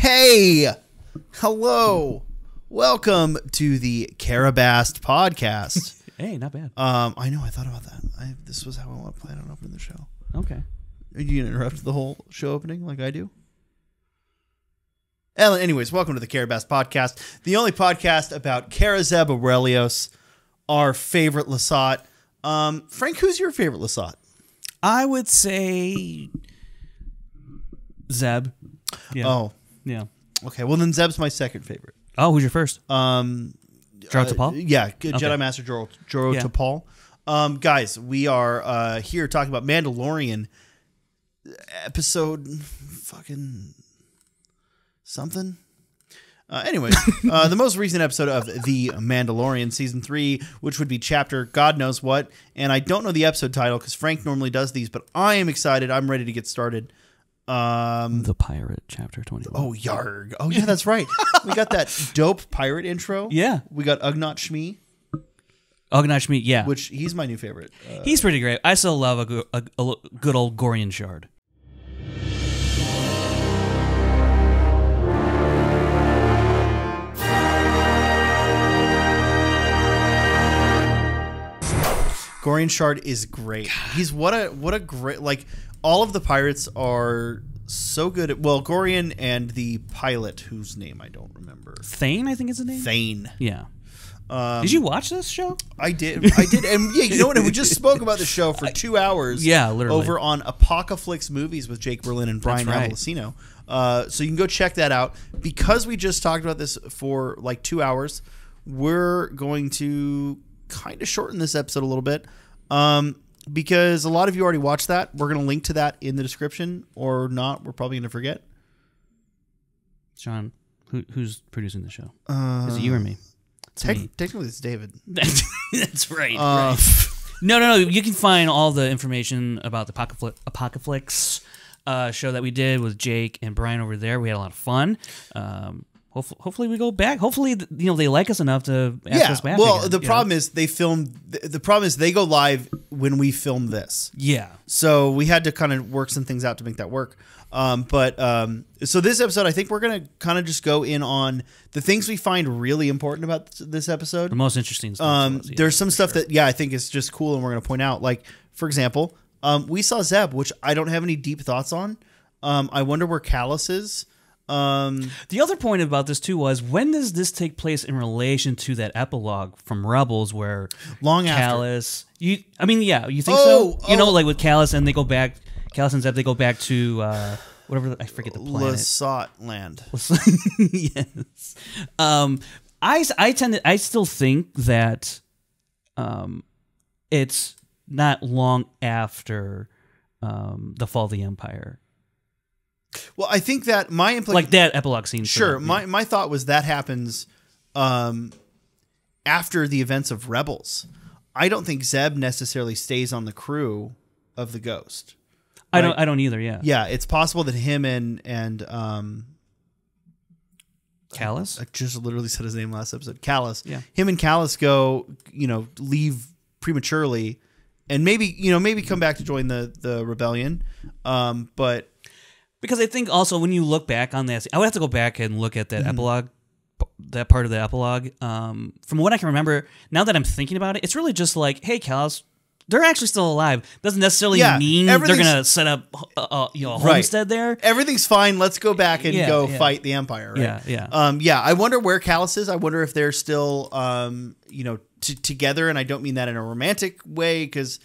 Hey, hello, welcome to the Carabast podcast. Hey, not bad. I know, I thought about that. This was how I planned on opening the show. Okay. Are you gonna interrupt the whole show opening like I do? Anyways, welcome to the Carabast podcast, the only podcast about Cara Zeb Aurelios, our favorite Lasat. Frank, who's your favorite Lasat? I would say Zeb. Yeah. Oh, yeah. Okay, well then Zeb's my second favorite. Oh, who's your first? Joro T'Pol? Yeah, Jedi Master Joro Yeah. T'Pol. Guys, we are here talking about Mandalorian episode fucking something. Anyways, the most recent episode of The Mandalorian Season 3, which would be chapter God knows what. And I don't know the episode title because Frank normally does these, but I am excited. I'm ready to get started. The Pirate, chapter 21. Oh, yarg. Oh, yeah, that's right. We got that dope pirate intro. Yeah. We got Ugnaught Shmi, Ugnaught Shmi, yeah. which he's my new favorite. He's pretty great. I still love a good old Gorian Shard. Gorian Shard is great. He's what a great, like, all of the pirates are so good at, well, Gorian and the pilot whose name I don't remember. Thane, I think is his name? Thane. Yeah. Did you watch this show? I did. And yeah, you know what? We just spoke about the show for 2 hours. Yeah, literally. Over on Apocaflix Movies with Jake Berlin and Brian That's right. Avalosino. So you can go check that out. Because we just talked about this for like 2 hours, we're going to kind of shorten this episode a little bit. Because a lot of you already watched that. We're going to link to that in the description, or not. We're probably going to forget. Sean, who's producing the show? Is it you or me? Technically, it's David. That's right. No. You can find all the information about the Apocaflix show that we did with Jake and Brian over there. We had a lot of fun. Hopefully we go back. Hopefully, they like us enough to ask us back. Well, again, the problem is they film. The problem is they go live when we film this. Yeah. So we had to kind of work some things out to make that work. So this episode, I think we're going to kind of just go in on the things we find really important about this episode. The most interesting stuff. There's some stuff that, I think is just cool and we're going to point out. Like, for example, we saw Zeb, which I don't have any deep thoughts on. I wonder where Callus is. The other point about this too was, when does this take place in relation to that epilogue from Rebels where Long after. Callus? You think so? Like with Callus and they go back. Callus and Zeb, they go back to whatever, I forget the planet. Lasat land. Yes. I still think that it's not long after the fall of the Empire. Well, I think that my implication, like that epilogue scene. Sure, my thought was that happens after the events of Rebels. I don't think Zeb necessarily stays on the crew of the Ghost. Right? I don't either. Yeah. Yeah, it's possible that him and Callus. I just literally said his name last episode. Callus. Yeah. Him and Callus go, leave prematurely, and maybe come back to join the rebellion. But because I think also when you look back on this, I would have to go back and look at that epilogue, that part of the epilogue. From what I can remember, now that I'm thinking about it, it's really just like, hey, Callus, they're actually still alive. Doesn't necessarily mean they're going to set up a homestead there. Everything's fine. Let's go back and fight the Empire. Right? Yeah. I wonder where Callus is. I wonder if they're still, together. And I don't mean that in a romantic way, because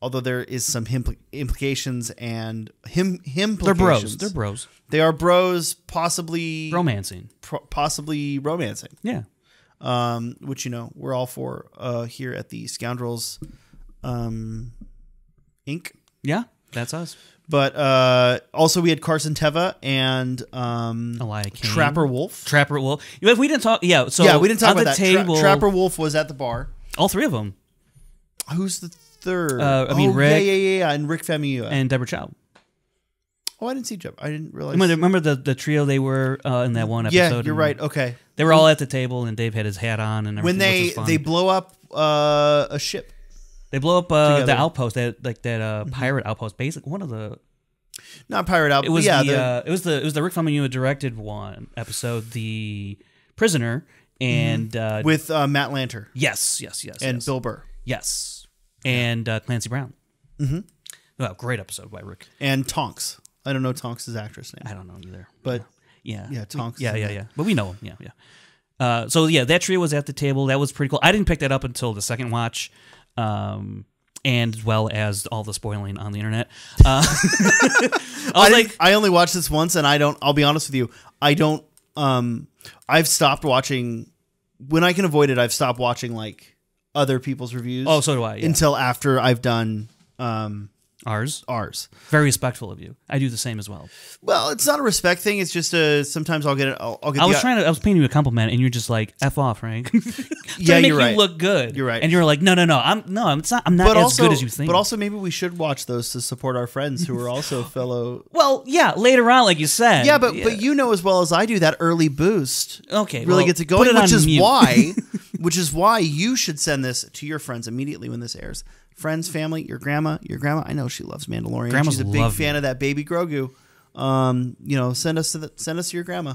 although there is some implications and implications. They're bros. They are bros, possibly romancing. Possibly romancing. Yeah. Which, we're all for here at the Scoundrels Inc. Yeah, that's us. But also we had Carson Teva and Elia Kane. Trapper Wolf. If we didn't talk, we didn't talk about that. Table, Trapper Wolf was at the bar. All three of them. Who's the third? Rick. Yeah, and Rick Famuyiwa. And Deborah Chow. Oh, I didn't see Jeff. I didn't realize. Remember the trio they were in that one episode? Yeah, you're right. Okay. They were all at the table, and Dave had his hat on, and everything. When they blow up a ship. They blow up the outpost, that pirate outpost, basically one of the Not Pirate Out. It was yeah, it was the Rick Famuyiwa directed one episode, The Prisoner, and with Matt Lanter. yes, And Bill Burr. Yes, and Clancy Brown. Mm-hmm. Oh, great episode by Rick. And Tonks. I don't know Tonks' actress name. I don't know either. But yeah, Tonks. Yeah. But we know him. Yeah. So yeah, that trio was at the table. That was pretty cool. I didn't pick that up until the second watch, and as well as all the spoiling on the internet. I only watched this once, and I'll be honest with you. I don't. I've stopped watching when I can avoid it. I've stopped watching like other people's reviews. Oh, so do I. Yeah. Until after I've done Ours. Very respectful of you. I do the same as well. Well, it's not a respect thing. It's just sometimes I'll get it. I was paying you a compliment, and you're just like, "F off," right? Yeah, you're right. You look good. You're right. And you're like, "No, I'm not as good as you think." But also, maybe we should watch those to support our friends who are also fellow. Well, yeah, later on, like you said. Yeah, but you know as well as I do that early boost. Okay, really gets it going, which is why you should send this to your friends immediately when this airs. Friends, family, your grandma. I know she loves Mandalorian. Grandmas She's a big fan of that baby Grogu. Send us to your grandma.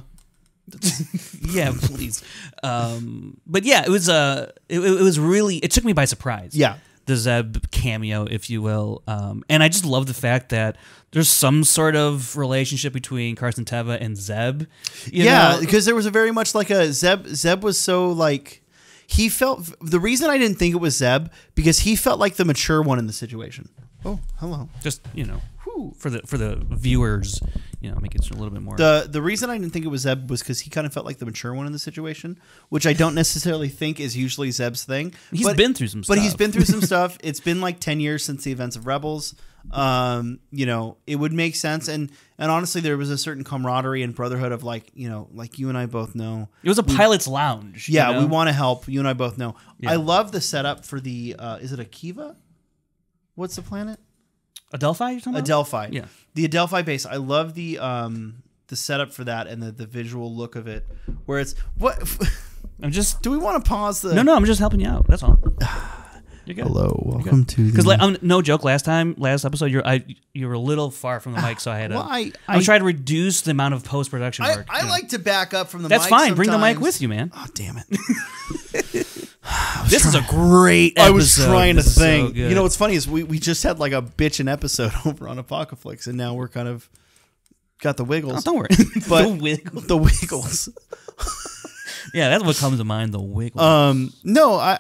Yeah, please. But yeah, it was really, it took me by surprise. Yeah, the Zeb cameo, if you will, and I just love the fact that there's some sort of relationship between Carson Teva and Zeb. You know? Because there was a very much like a Zeb was so like. He felt the reason I didn't think it was Zeb because he felt like the mature one in the situation. Oh, hello. Just for the viewers, make it a little bit more. The reason I didn't think it was Zeb was because he kind of felt like the mature one in the situation, which I don't necessarily think is usually Zeb's thing. He's been through some stuff. But he's been through some stuff. It's been like 10 years since the events of Rebels. It would make sense, and honestly, there was a certain camaraderie and brotherhood of like you and I both know. It was a pilot's lounge. Yeah, we want to help. You and I both know. Yeah. I love the setup for the. Is it Akiva? What's the planet? Adelphi. You're talking about? Adelphi. Yeah, the Adelphi base. I love the setup for that and the visual look of it. Where it's what. Do we want to pause the? No. I'm just helping you out. That's all. Hello, welcome to because no joke. Last episode, you were a little far from the mic, so I had to. I tried to reduce the amount of post production work. I like to back up from the. That's mic fine. Sometimes. Bring the mic with you, man. Oh damn it! This is a great episode. I was trying to think. So what's funny is we just had like a bitchin' episode over on Apocalypse, and now we're kind of got the wiggles. Oh, don't worry, but the wiggles. Yeah, that's what comes to mind. The Wiggles. No,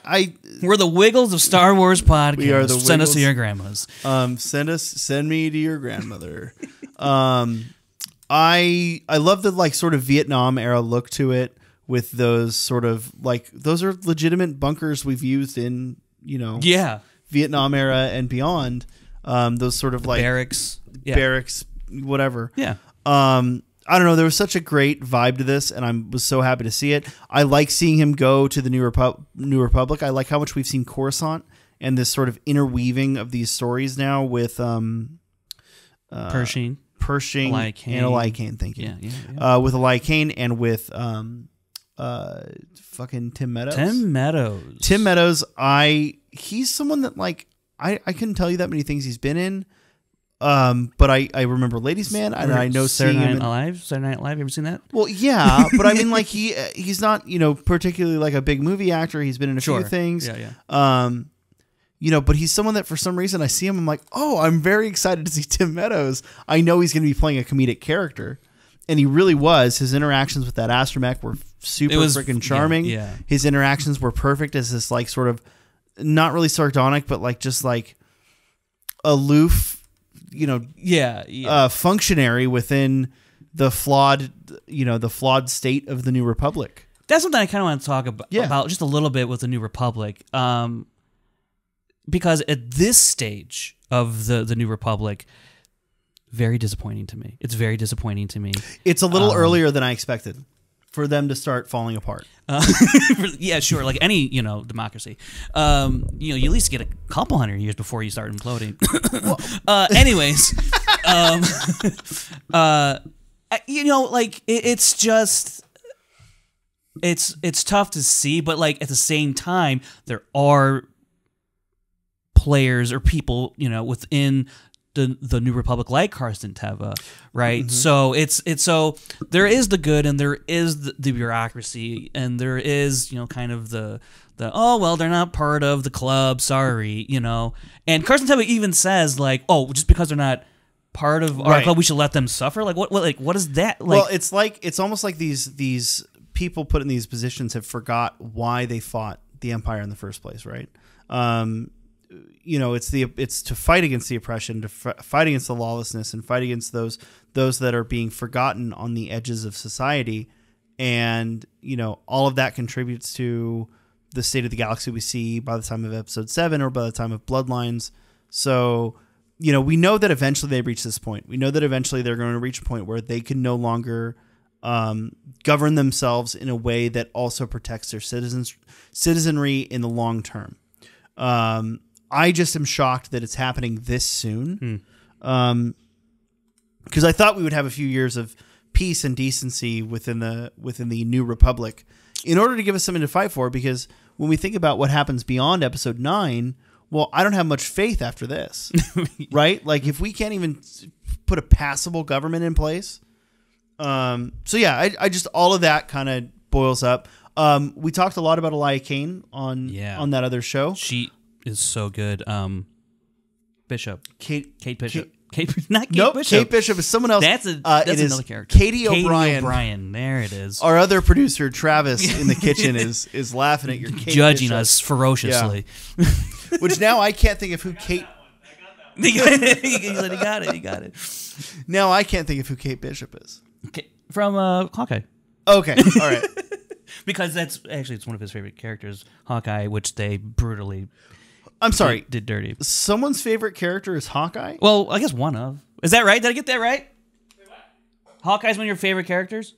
we're the Wiggles of Star Wars podcast. We are the Wiggles. Send us to your grandmas. Send me to your grandmother. I love the like sort of Vietnam era look to it with those sort of like those are legitimate bunkers we've used in Vietnam era and beyond. Those sort of like barracks, whatever. Yeah. I don't know. There was such a great vibe to this, and I was so happy to see it. I like seeing him go to the New Republic. I like how much we've seen Coruscant and this sort of interweaving of these stories now with Pershing, Eli Kane. Thank you. Yeah. With Eli Kane and with fucking Tim Meadows. Tim Meadows. He's someone that like I couldn't tell you that many things he's been in. But I remember Ladies Man, and I know Saturday seeing him Saturday Night Live. You ever seen that? Well, yeah, but I mean, like he's not particularly like a big movie actor. He's been in a few things. Yeah. But he's someone that for some reason I see him, I'm like, oh, I'm very excited to see Tim Meadows. I know he's going to be playing a comedic character, and he really was. His interactions with that astromech were super freaking charming. Yeah. His interactions were perfect as this like sort of not really sardonic, but like just like aloof. Functionary within the flawed state of the New Republic. That's something I kind of want to talk about just a little bit with the New Republic. Because at this stage of the New Republic, very disappointing to me. It's very disappointing to me. It's a little earlier than I expected for them to start falling apart. Yeah, sure. Like any, democracy. You at least get a couple hundred years before you start imploding. Anyways, it's just, it's tough to see, but like at the same time, there are players or people, within the New Republic like Carson Teva, right? So it's so there is the good and there is the bureaucracy and there is kind of the oh well they're not part of the club, sorry, and Carson Teva even says like, oh, just because they're not part of our club we should let them suffer. Like what is that like? Well, it's almost like these people put in these positions have forgot why they fought the Empire in the first place, right? It's to fight against the oppression, to fight against the lawlessness, and fight against those that are being forgotten on the edges of society. And all of that contributes to the state of the galaxy we see by the time of Episode 7 or by the time of Bloodlines. So we know that eventually they reach this point. We know that eventually they're going to reach a point where they can no longer govern themselves in a way that also protects their citizenry in the long term. I just am shocked that it's happening this soon. Because I thought we would have a few years of peace and decency within the New Republic in order to give us something to fight for. Because when we think about what happens beyond Episode 9, well, I don't have much faith after this, right? Like if we can't even put a passable government in place. So yeah, I just all of that kind of boils up. We talked a lot about Elia Kane on that other show. She is so good. Bishop. Kate Bishop. Not Kate Bishop. Kate Bishop is someone else. That's another character. Katie O'Brien. There it is. Our other producer, Travis, in the kitchen is laughing at your Kate judging Bishop. us ferociously. Yeah. Which now I can't think of who Kate. He said he got it. Now I can't think of who Kate Bishop is. From Hawkeye. Okay, all right. Because it's one of his favorite characters, Hawkeye, which they brutally. I'm sorry. Did dirty. Someone's favorite character is Hawkeye? Well, I guess one of. Is that right? Did I get that right? Wait, what? Hawkeye's one of your favorite characters?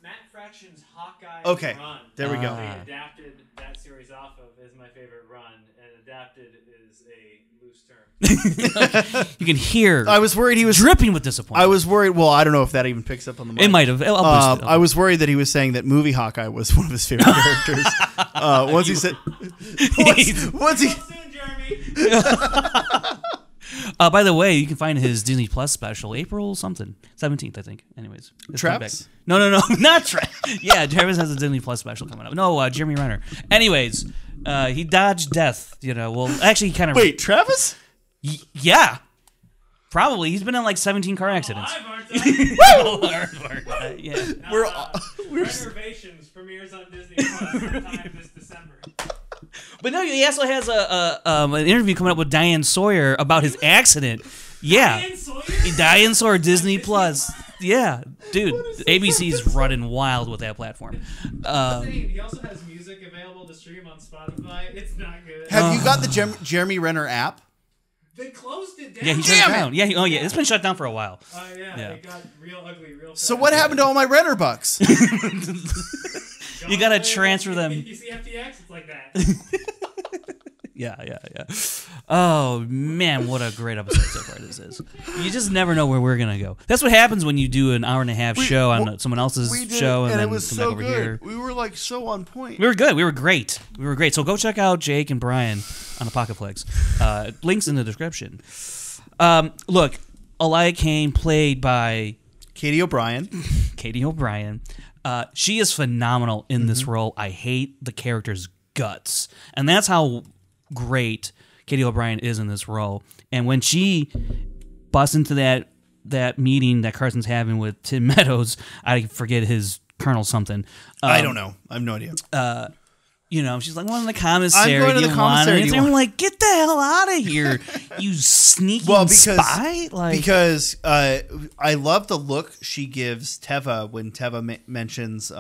Matt Fraction's Hawkeye run. There we go. They adapted that series off of is my favorite run, and adapted is a loose term. You can hear. I was worried he was dripping with disappointment. I was worried. Well, I don't know if that even picks up on the mic. It might have. I was worried that he was saying that movie Hawkeye was one of his favorite characters. Once he said, once he. By the way, you can find his Disney Plus special April something 17th, I think. Anyways, Travis? No, not Travis. Yeah, Travis has a Disney Plus special coming up. No, Jeremy Renner. Anyways, he dodged death. Well, actually, he kind of wait. Travis? Yeah, probably. He's been in like 17 car accidents. Yeah, Reservations premieres on Disney Plus sometime this December. But no, he also has an interview coming up with Diane Sawyer about his accident. Yeah, Diane Sawyer, Disney Plus. Yeah, dude, ABC's running wild with that platform. He also has music available to stream on Spotify. It's not good. Have you got the Jeremy Renner app? They closed it down. Yeah, he shut it down. Yeah, it's been shut down for a while. It got real ugly real fast. So what happened to all my Renner bucks? You gotta transfer them. You see FTX, it's like that. Yeah. Oh man, what a great episode so far this is. You just never know where we're gonna go. That's what happens when you do an hour and a half show on someone else's show, and then it was come so back over good. here. We were like so on point. We were good. We were great. So go check out Jake and Brian on Apocalypse. Links in the description. Look, Elia Kane, played by Katie O'Brien. She is phenomenal in this role. I hate the character's guts, and that's how great Katie O'Brien is in this role. And when she busts into that meeting that Carson's having with Tim Meadows, I forget his Colonel something. I don't know. I have no idea. She's like, "Well, in the commissary, I'm going to the commissary. I'm like, "Get the hell out of here, you sneaky spy!" Because I love the look she gives Teva when Teva mentions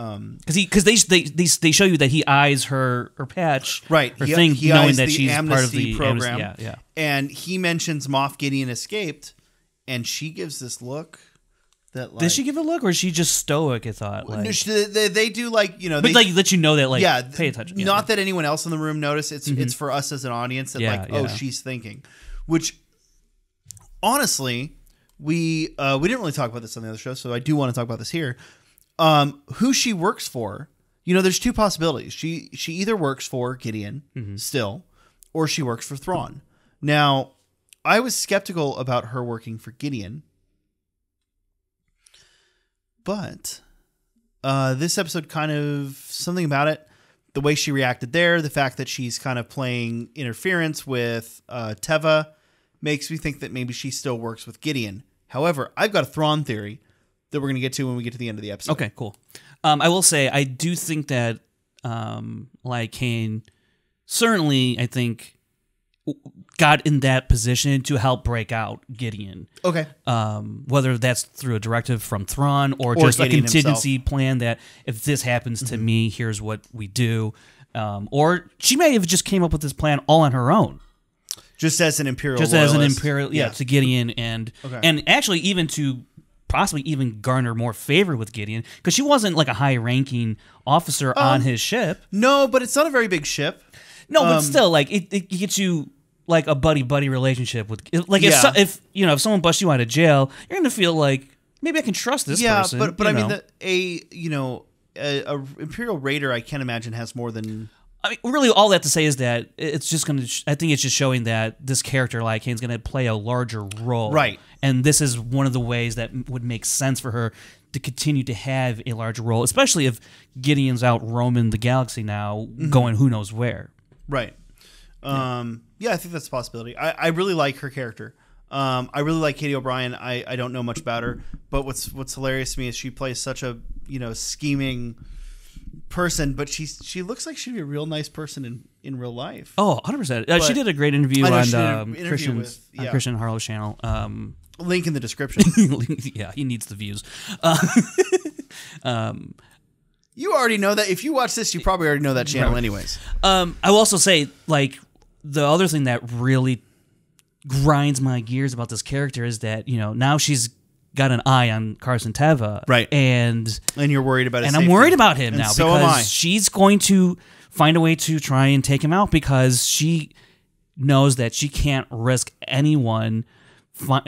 because they show you that he eyes her patch, right? Her thing, knowing that she's amnesty part of the program. Yeah. And he mentions Moff Gideon escaped, and she gives this look. That, did she give a look, or is she just stoic? I thought. No, they do but let you know that pay attention. Yeah. Not that anyone else in the room noticed. It's for us as an audience that she's thinking. Which, honestly, we didn't really talk about this on the other show, so I do want to talk about this here. Who she works for? There's two possibilities. She either works for Gideon still, or she works for Thrawn. Now, I was skeptical about her working for Gideon, but this episode kind of something about it. The way she reacted there, the fact that she's kind of playing interference with Teva makes me think that maybe she still works with Gideon. However, I've got a Thrawn theory that we're going to get to when we get to the end of the episode. Okay, cool. I will say I do think that Kane certainly, I think, got in that position to help break out Gideon. Okay. Whether that's through a directive from Thrawn or just Gideon a contingency plan that if this happens to me, here's what we do. Or she may have just came up with this plan all on her own. Just as an Imperial Just loyalist. as an Imperial, yeah, to Gideon and actually even to possibly even garner more favor with Gideon because she wasn't like a high-ranking officer on his ship. No, but it's not a very big ship. No, but still, like it gets you like a buddy person with like if if someone busts you out of jail, you're gonna feel like maybe I can trust this person. Yeah, but I mean a Imperial Raider I can't imagine has more than. I mean, really, all that to say is that it's just going to. I think it's just showing that this character, like Kane's, going to play a larger role, right? And this is one of the ways that would make sense for her to continue to have a larger role, especially if Gideon's out roaming the galaxy now, going who knows where. Right. Yeah, I think that's a possibility. I really like her character. I really like Katie O'Brien. I don't know much about her, but what's hilarious to me is she plays such a scheming person, but she looks like she'd be a real nice person in real life. Oh, 100%. She did a great interview on Christian Harlow's channel. Link in the description. Yeah, he needs the views. You already know that. If you watch this, you probably already know that channel anyways. I will also say, like, the other thing that really grinds my gears about this character is that, now she's got an eye on Carson Teva. Right. And you're worried about his And safety. I'm worried about him now so because am I. she's going to find a way to try and take him out because she knows that she can't risk anyone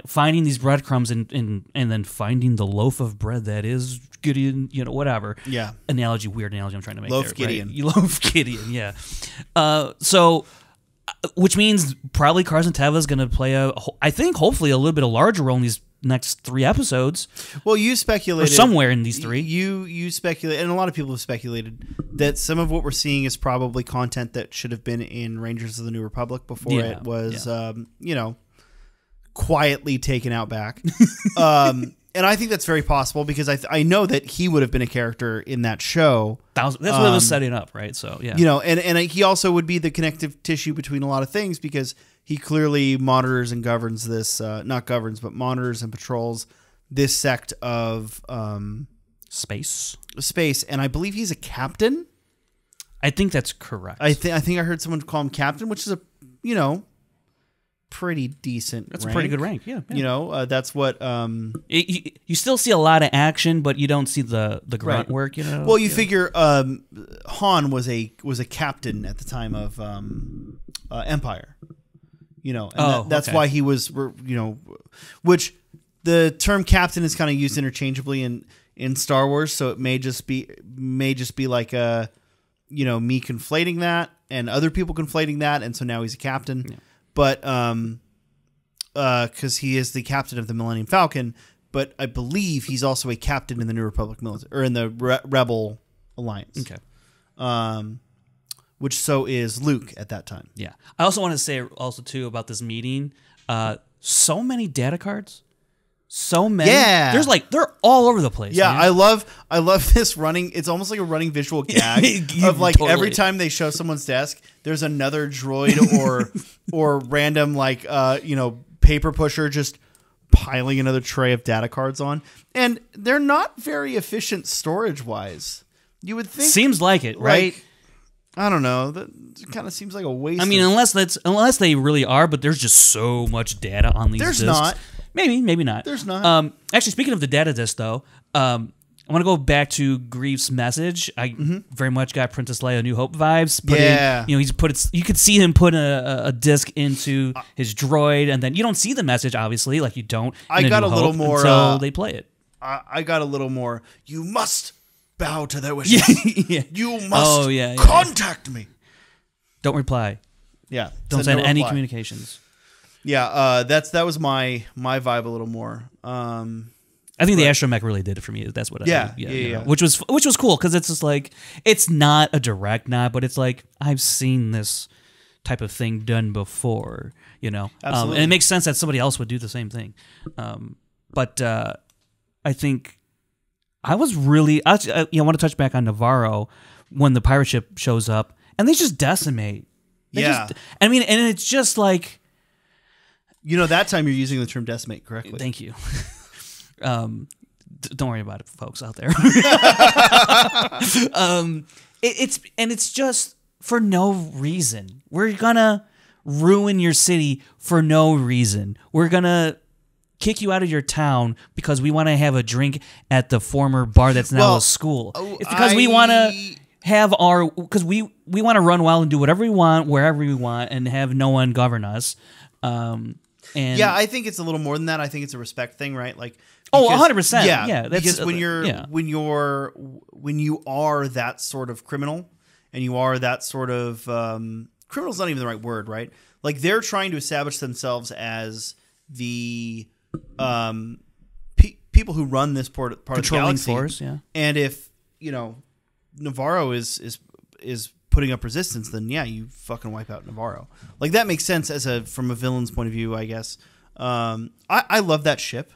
finding these breadcrumbs and then finding the loaf of bread that is Gideon, whatever. Yeah. Weird analogy I'm trying to make Loaf there. Gideon. Right? Loaf Gideon, yeah. So, which means probably Carson Teva is going to play hopefully a little bit of larger role in these next 3 episodes. Well, you speculated. Or somewhere in these 3. You speculate, and a lot of people have speculated that some of what we're seeing is probably content that should have been in Rangers of the New Republic before it was, quietly taken out back. And I think that's very possible because I know that he would have been a character in that show. That's what it was setting up, right? So yeah, and he also would be the connective tissue between a lot of things because he clearly monitors and governs this, not governs, but monitors and patrols this sect of space, and I believe he's a captain. I think that's correct. I think I heard someone call him captain, which is a pretty decent. That's rank. a pretty good rank. Yeah. That's what. You still see a lot of action, but you don't see the grunt work. Well, you figure Han was a captain at the time of Empire. That's why he was. Which the term captain is kind of used interchangeably in Star Wars, so it may just be like me conflating that and other people conflating that, and so now he's a captain. Yeah. But because he is the captain of the Millennium Falcon, but I believe he's also a captain in the New Republic military or in the Rebel Alliance. Okay. Which so is Luke at that time. Yeah. I also want to say also too about this meeting. So many data cards. So many. Yeah. They're all over the place. Yeah, man. I love this running. It's almost like a running visual gag of like totally. Every time they show someone's desk, there's another droid or random paper pusher just piling another tray of data cards on, and they're not very efficient storage wise. You would think seems like it, right? I don't know. That kind of seems like a waste. I mean, unless they really are, but there's just so much data on these discs. There's not. Maybe not. There's not. Actually, speaking of the data disc, though, I want to go back to Grief's message. I very much got Princess Leia New Hope vibes. You could see him put a disc into his droid, and then you don't see the message, obviously, like you don't. I got a little more until they play it. I got a little more. You must bow to their wishes. Yeah. You must contact me. Don't reply. Yeah. Don't send any communications. Yeah, that was my vibe a little more. I think the astromech really did it for me. That's what. Yeah. You know, which was cool because it's just like it's not a direct nod, but it's like I've seen this type of thing done before. You know, Absolutely. and it makes sense that somebody else would do the same thing. But I think I was really. I want to touch back on Navarro when the pirate ship shows up and they just decimate. I mean, and it's just like. That time you're using the term decimate correctly. Thank you. Don't worry about it, folks out there. It's just for no reason. We're gonna ruin your city for no reason. We're gonna kick you out of your town because we want to have a drink at the former bar that's now a school. It's because we want to have because we want to run wild and do whatever we want, wherever we want, and have no one govern us. And I think it's a little more than that. I think it's a respect thing, right? Like, 100%. Yeah, because when you are that sort of criminal, and you are that sort of criminal's not even the right word, right? Like they're trying to establish themselves as the people who run this part of the galaxy. Force, yeah. And if Navarro is putting up resistance, then you fucking wipe out Navarro. Like that makes sense from a villain's point of view, I guess. I love that ship.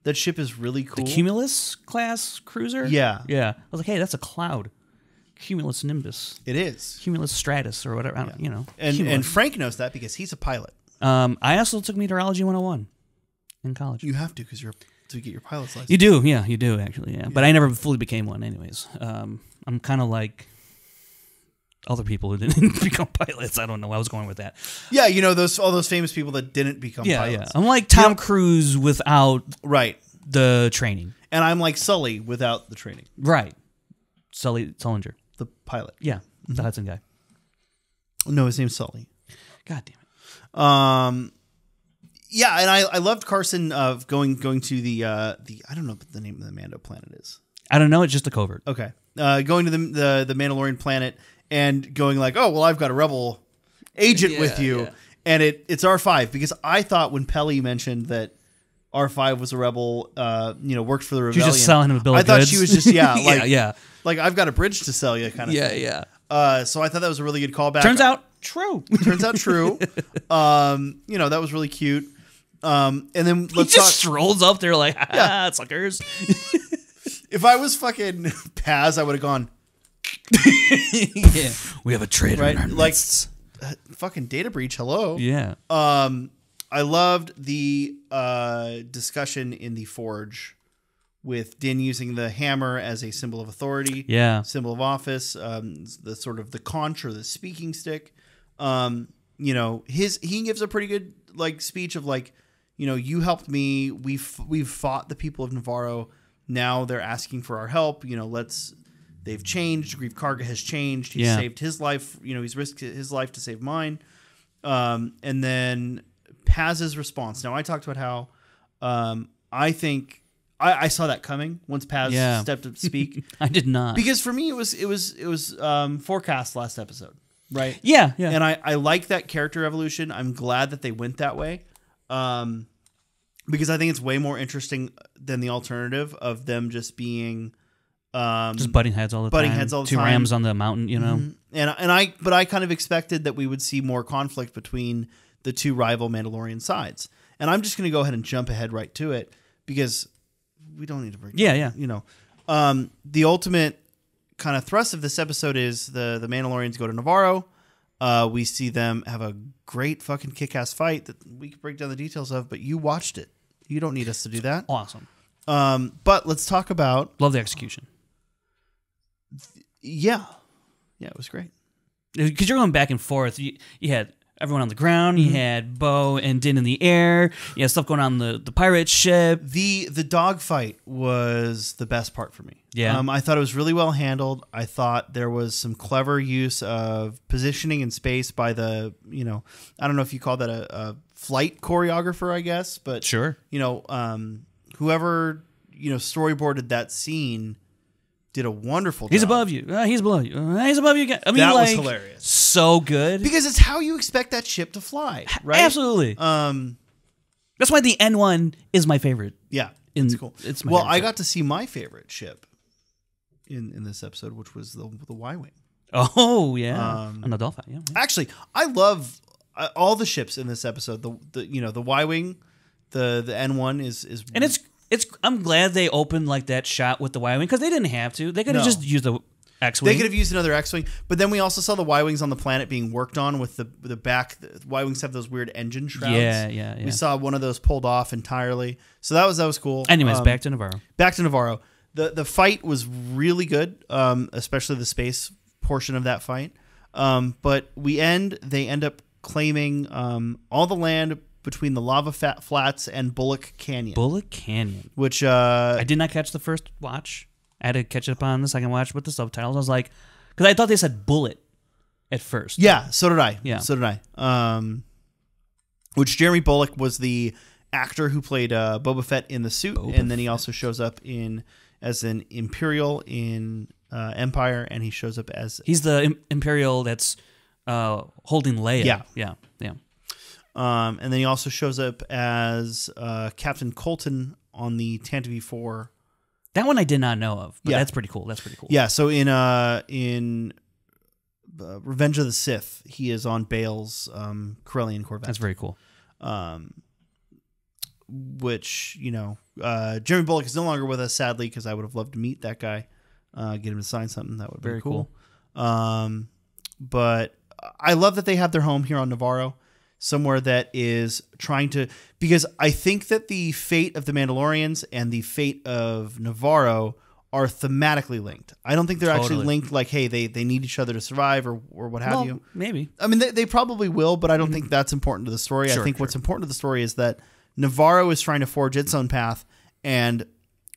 That ship is really cool. The Cumulus class cruiser? Yeah. Yeah. I was like, hey, that's a cloud. Cumulus Nimbus. It is. Cumulus Stratus or whatever. And Frank knows that because he's a pilot. I also took Meteorology 101 in college. You have to because to get your pilot's license. You do, yeah. You do, actually, yeah. But I never fully became one anyways. I'm kind of like other people who didn't become pilots. I don't know. I was going with that. Yeah, all those famous people that didn't become pilots. Yeah. I'm like Tom Cruise without the training. And I'm like Sully without the training. Right. Sullinger. The pilot. Yeah. The Hudson guy. No, his name's Sully. God damn it. Yeah, and I loved Carson of going to the I don't know what the name of the Mando planet is. I don't know. It's just a covert. Okay. Going to the Mandalorian planet and going like, oh, well, I've got a rebel agent with you. Yeah. And it's R5 because I thought when Pelly mentioned that R5 was a rebel, worked for the rebellion. She was just selling him a bill of goods. I thought she was just, yeah. Like, I've got a bridge to sell you kind of thing. Yeah. So I thought that was a really good callback. Turns out true. That was really cute. And then he just strolls up there like, suckers. If I was fucking Paz, I would have gone. Yeah, we have a traitor in our midst. Fucking data breach. Hello. Yeah. I loved the discussion in the Forge with Din using the hammer as a symbol of authority. Yeah. Symbol of office. The sort of the conch or the speaking stick. He gives a pretty good speech of you helped me. We've fought the people of Navarro. Now they're asking for our help. They've changed. Grief Karga has changed. He's saved his life. He's risked his life to save mine. And then Paz's response. Now I talked about how I think I saw that coming once Paz stepped up to speak. I did not, because for me it was forecast last episode, right? Yeah. And I like that character evolution. I'm glad that they went that way. Because I think it's way more interesting than the alternative of them just being just butting heads all the time. Two rams on the mountain, Mm-hmm. But I kind of expected that we would see more conflict between the two rival Mandalorian sides. And I'm just going to go ahead and jump ahead right to it because we don't need to break it down. The ultimate kind of thrust of this episode is the Mandalorians go to Navarro. We see them have a great fucking kick-ass fight that we could break down the details of, but you watched it. You don't need us to do that. Awesome. But let's talk about... Love the execution. Yeah, it was great. Because you're going back and forth. You had everyone on the ground. You had Bo and Din in the air. You had stuff going on the pirate ship. The dogfight was the best part for me. Yeah. I thought it was really well handled. I thought there was some clever use of positioning in space by the, I don't know if you call that a flight choreographer, I guess, but sure. Whoever, storyboarded that scene did a wonderful job. He's above you. He's below you. He's above you again. I mean, that was hilarious. so good. Because it's how you expect that ship to fly, right? Absolutely. That's why the N1 is my favorite. Yeah, it's cool. It's my well, favorite I ship. got to see my favorite ship in this episode, which was the Y-wing. Oh yeah, on the Dolphin. Yeah. Actually, I love all the ships in this episode. The Y-wing, the N1 is And it's I'm glad they opened like that shot with the Y-wing because they didn't have to. They could have No. just used the X-wing. They could have used another X-wing, but then we also saw the Y-wings on the planet being worked on with the back. The Y-wings have those weird engine shrouds. Yeah. We saw one of those pulled off entirely, so that was cool. Anyways, back to Navarro. Back to Navarro. The fight was really good, especially the space portion of that fight. But they end up claiming all the land between the lava flats and Bullock Canyon. Bullock Canyon. Which I did not catch the first watch. I had to catch up on the second watch with the subtitles. I was like, because I thought they said bullet at first. Yeah, so did I. Yeah. So did I. Which Jeremy Bullock was the actor who played Boba Fett in the suit, and then he also shows up as an Imperial in Empire, and he shows up as... He's the Imperial that's holding Leia. Yeah. And then he also shows up as Captain Colton on the Tantive 4. That one I did not know of, but that's pretty cool. Yeah, so in Revenge of the Sith, he is on Bale's Corellian Corvette. That's very cool. Which, Jeremy Bullock is no longer with us, sadly, because I would have loved to meet that guy, get him to sign something. That would be Very cool. But I love that they have their home here on Navarro, somewhere that is trying to... Because I think that the fate of the Mandalorians and the fate of Navarro are thematically linked. I don't think they're actually linked like, hey, they need each other to survive or what have you. Maybe. I mean, they probably will, but I don't think that's important to the story. I think what's important to the story is that Navarro is trying to forge its own path, and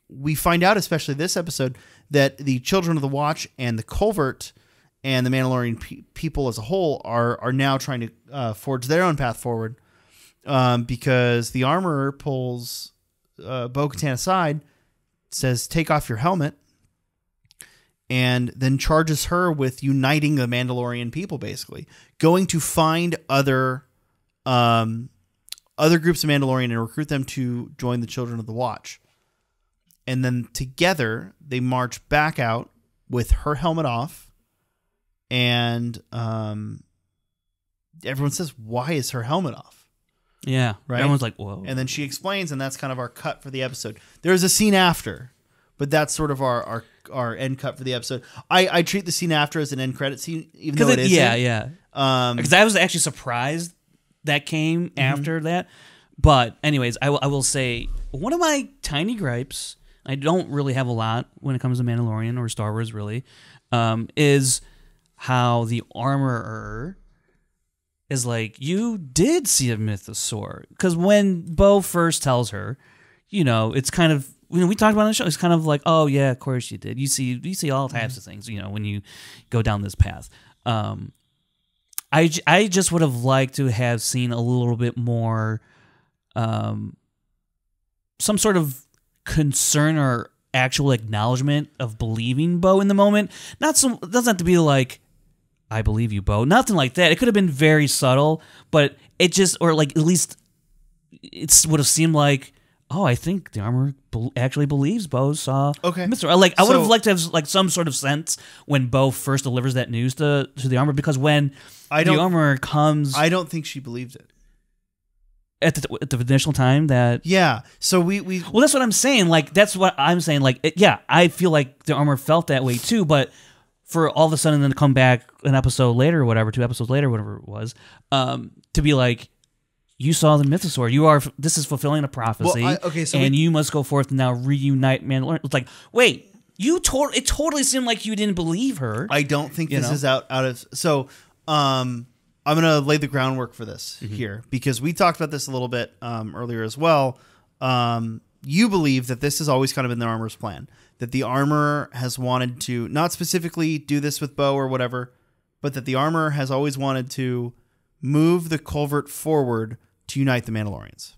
we find out, especially this episode, that the Children of the Watch and the Culvert and the Mandalorian people as a whole are now trying to forge their own path forward, because the armorer pulls Bo-Katan aside, says, "Take off your helmet," and then charges her with uniting the Mandalorian people, basically going to find other groups of Mandalorian and recruit them to join the Children of the Watch. And then together they march back out with her helmet off, and everyone says, "Why is her helmet off?" Yeah, right. Everyone's like, "Whoa!" And then she explains, and that's kind of our cut for the episode. There's a scene after, but that's sort of our end cut for the episode. I treat the scene after as an end credit scene, even though it isn't. Yeah. Because I was actually surprised that came after that. But anyways, I will say one of my tiny gripes, I don't really have a lot when it comes to Mandalorian or Star Wars really, is how the armorer is like, you did see a mythosaur. Because when Bo first tells her, it's kind of, we talked about it on the show, it's kind of like, oh yeah, of course you did. You see all types of things, when you go down this path. I just would have liked to have seen a little bit more, some sort of concern or actual acknowledgement of believing Bo in the moment. It doesn't have to be like, I believe you, Bo. Nothing like that. It could have been very subtle, but it just, or like at least it would have seemed like, oh, I think the armor actually believes Bo saw Mr. I would have liked to have like some sort of sense when Bo first delivers that news to the armor, because when the armor comes, I don't think she believed it at the initial time that So we well, that's what I'm saying. Like that's what I'm saying. Like I feel like the armor felt that way too, but for all of a sudden then to come back an episode later or whatever, 2 episodes later, whatever it was, to be like, you saw the mythosaur. This is fulfilling a prophecy. And you must go forth and now reunite Mandalorian. It's like, wait, it totally seemed like you didn't believe her. I don't think this is out of. So, I'm gonna lay the groundwork for this here, because we talked about this a little bit earlier as well. You believe that this has always kind of been the armor's plan, that the armor has wanted to not specifically do this with Bo or whatever, but that the armor has always wanted to move the culvert forward to unite the Mandalorians.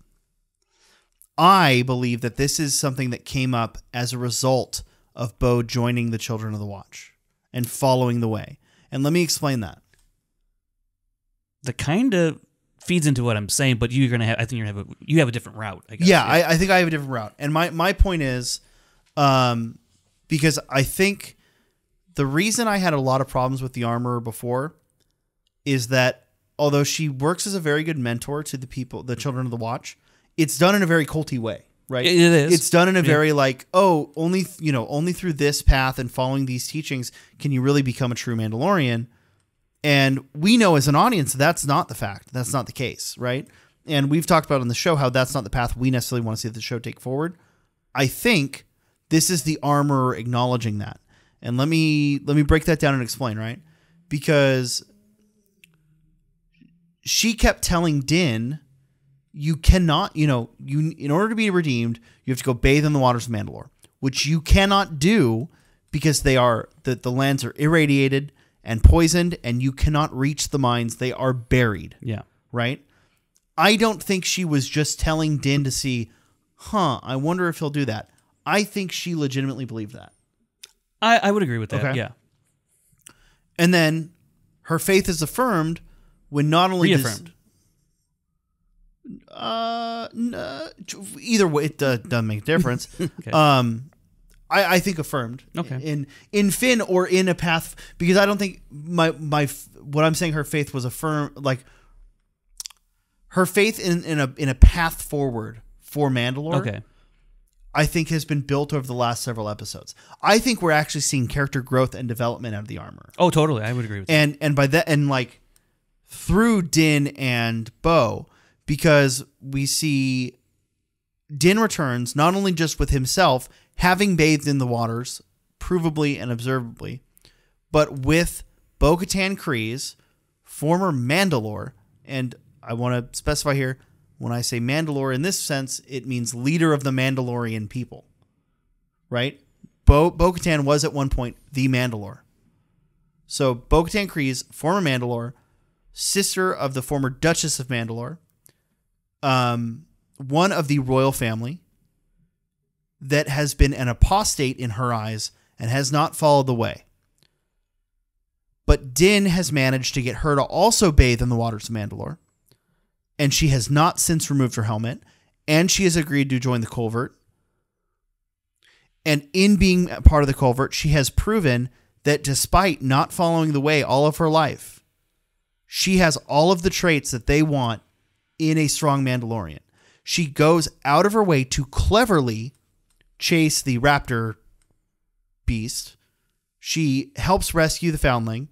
I believe that this is something that came up as a result of Bo joining the Children of the Watch and following the way. And let me explain that. that kind of feeds into what I'm saying, but you're gonna have. I think you have a different route. I guess. Yeah, I think I have a different route, and my point is, because I think the reason I had a lot of problems with the Armorer before is that although she works as a very good mentor to the children of the Watch, it's done in a very culty way, right? It is. It's done in a very like, oh, only through this path and following these teachings can you really become a true Mandalorian. And we know as an audience that's not the fact. That's not the case, right? And we've talked about on the show how that's not the path we necessarily want to see the show take forward. I think this is the Armorer acknowledging that. And let me break that down and explain, right? Because she kept telling Din, you cannot, in order to be redeemed, you have to go bathe in the waters of Mandalore, which you cannot do because the lands are irradiated and poisoned, and you cannot reach the mines. They are buried. Yeah. Right? I don't think she was just telling Din to see, I wonder if he'll do that. I think she legitimately believed that. I would agree with that, okay. Yeah. And then her faith is affirmed when not only reaffirmed. Either way, it doesn't make a difference. Okay. I think affirmed. Okay. In Finn or in a path, because I don't think what I'm saying her faith was affirmed, like her faith in a path forward for Mandalore. Okay. I think has been built over the last several episodes. I think we're actually seeing character growth and development out of the Armorer. Oh, totally. I would agree with that. And by that, and like through Din and Bo, because we see Din returns not only just with himself having bathed in the waters, provably and observably, but with Bo-Katan Kryze, former Mandalore, and I want to specify here, when I say Mandalore in this sense, it means leader of the Mandalorian people, right? Bo-Katan was at one point the Mandalore. So Bo-Katan Kryze, former Mandalore, sister of the former Duchess of Mandalore, one of the royal family that has been an apostate in her eyes and has not followed the way. But Din has managed to get her to also bathe in the waters of Mandalore, and she has not since removed her helmet, and she has agreed to join the Culvert. And in being part of the Culvert, she has proven that despite not following the way all of her life, she has all of the traits that they want in a strong Mandalorian. She goes out of her way to cleverly chase the raptor beast. She helps rescue the foundling.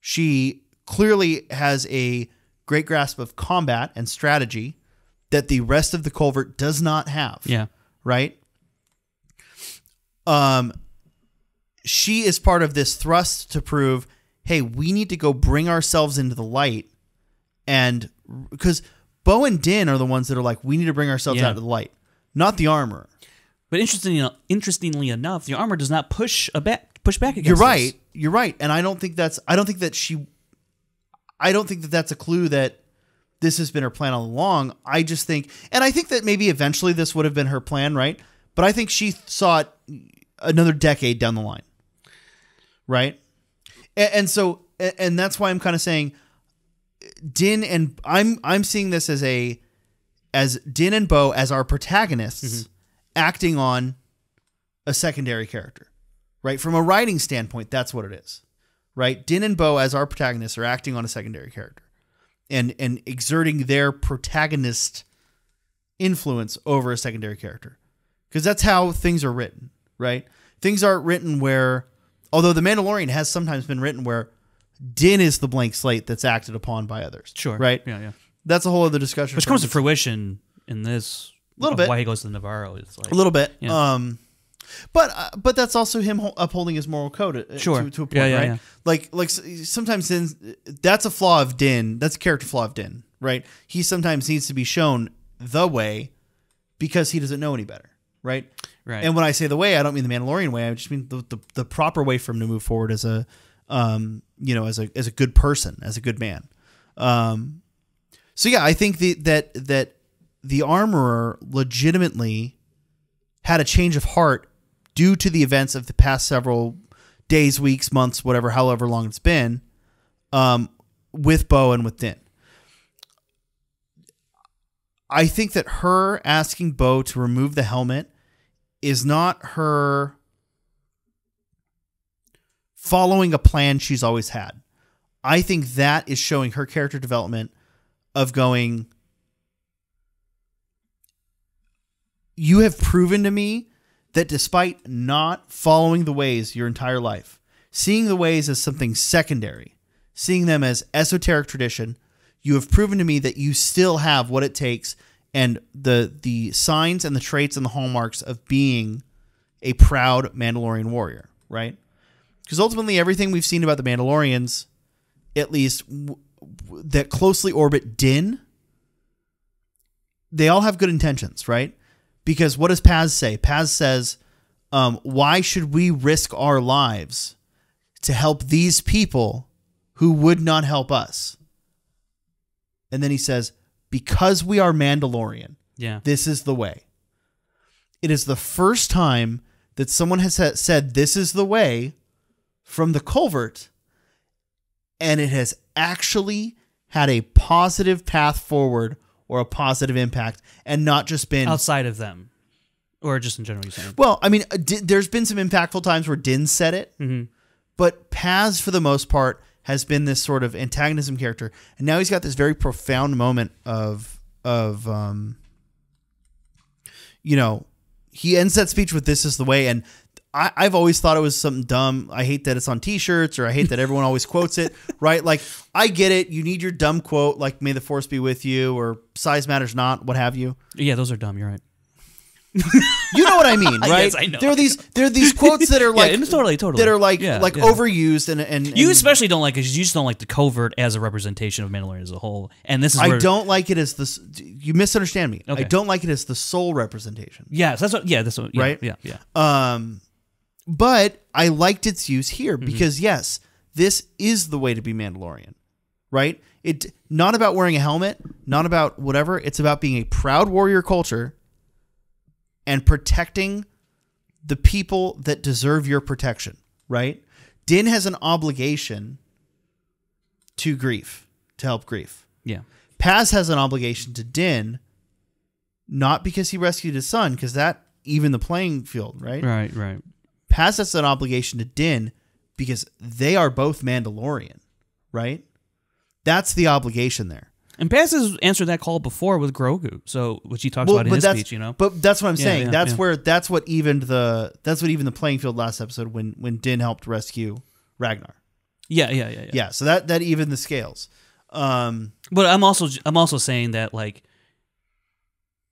She clearly has a great grasp of combat and strategy that the rest of the Culvert does not have. Yeah. Right? She is part of this thrust to prove, hey, we need to go bring ourselves into the light. And because Bo and Din are the ones that are like, we need to bring ourselves out of the light, not the Armorer. But interestingly enough, the Armorer does not push back against You're right. this. You're right. And I don't think that's a clue that this has been her plan all along. I just think, and I think that maybe eventually this would have been her plan, right? But I think she saw it another decade down the line. Right? And so that's why I'm kind of saying Din and I'm seeing this as Din and Bo as our protagonists acting on a secondary character. Right? From a writing standpoint, that's what it is. Right? Din and Bo as our protagonists are acting on a secondary character and exerting their protagonist influence over a secondary character. Because that's how things are written, right? Things aren't written where, although The Mandalorian has sometimes been written where Din is the blank slate that's acted upon by others. Sure. Right? Yeah. That's a whole other discussion. Which comes to fruition in this. A little bit. Why he goes to Navarro. It's like, a little bit. Yeah. But that's also him upholding his moral code to a point, right? Yeah. Like sometimes that's a flaw of Din. That's a character flaw of Din, right? He sometimes needs to be shown the way because he doesn't know any better, right? Right. And when I say the way, I don't mean the Mandalorian way. I just mean the proper way for him to move forward as a as a good person, as a good man. So yeah, I think that the Armorer legitimately had a change of heart due to the events of the past several days, weeks, months, whatever, however long it's been, with Bo and with Din. I think that her asking Bo to remove the helmet is not her following a plan she's always had. I think that is showing her character development of going, you have proven to me that despite not following the ways your entire life, seeing the ways as something secondary, seeing them as esoteric tradition, you have proven to me that you still have what it takes and the signs and the traits and the hallmarks of being a proud Mandalorian warrior, right? Because ultimately everything we've seen about the Mandalorians, at least that closely orbit Din, they all have good intentions, right? Because what does Paz say? Paz says, why should we risk our lives to help these people who would not help us? And then he says, because we are Mandalorian, this is the way. It is the first time that someone has said this is the way from the culvert, and it has actually had a positive path forward or a positive impact, and not just been outside of them, or just in general. You're saying? Well, I mean, there's been some impactful times where Din said it, but Paz, for the most part, has been this sort of antagonism character, and now he's got this very profound moment of he ends that speech with "This is the way," and I've always thought it was something dumb. I hate that it's on T-shirts, or I hate that everyone always quotes it, right? Like, I get it. You need your dumb quote, like "May the Force be with you," or "Size matters not," what have you. Yeah, those are dumb. You're right. You know what I mean, right? Yes, I know. There are these quotes that are like totally that are like overused and you especially don't like it. You just don't like the covert as a representation of Mandalorian as a whole. And this is I don't like it as this. You misunderstand me. Okay. I don't like it as the sole representation. Yes, that's what. Yeah, that's what. Yeah, right. Yeah. But I liked its use here because yes, this is the way to be Mandalorian, right? It not about wearing a helmet, not about whatever. It's about being a proud warrior culture and protecting the people that deserve your protection, right? Din has an obligation to Grief, to help Grief. Yeah. Paz has an obligation to Din, not because he rescued his son, because that even the playing field, right? Right. Paz has an obligation to Din because they are both Mandalorian, right? That's the obligation there. And Paz has answered that call before with Grogu, so which he talks about in his speech, But that's what I'm saying. That's what evened the playing field last episode when Din helped rescue Ragnar. Yeah. So that evened the scales. But I'm also saying that like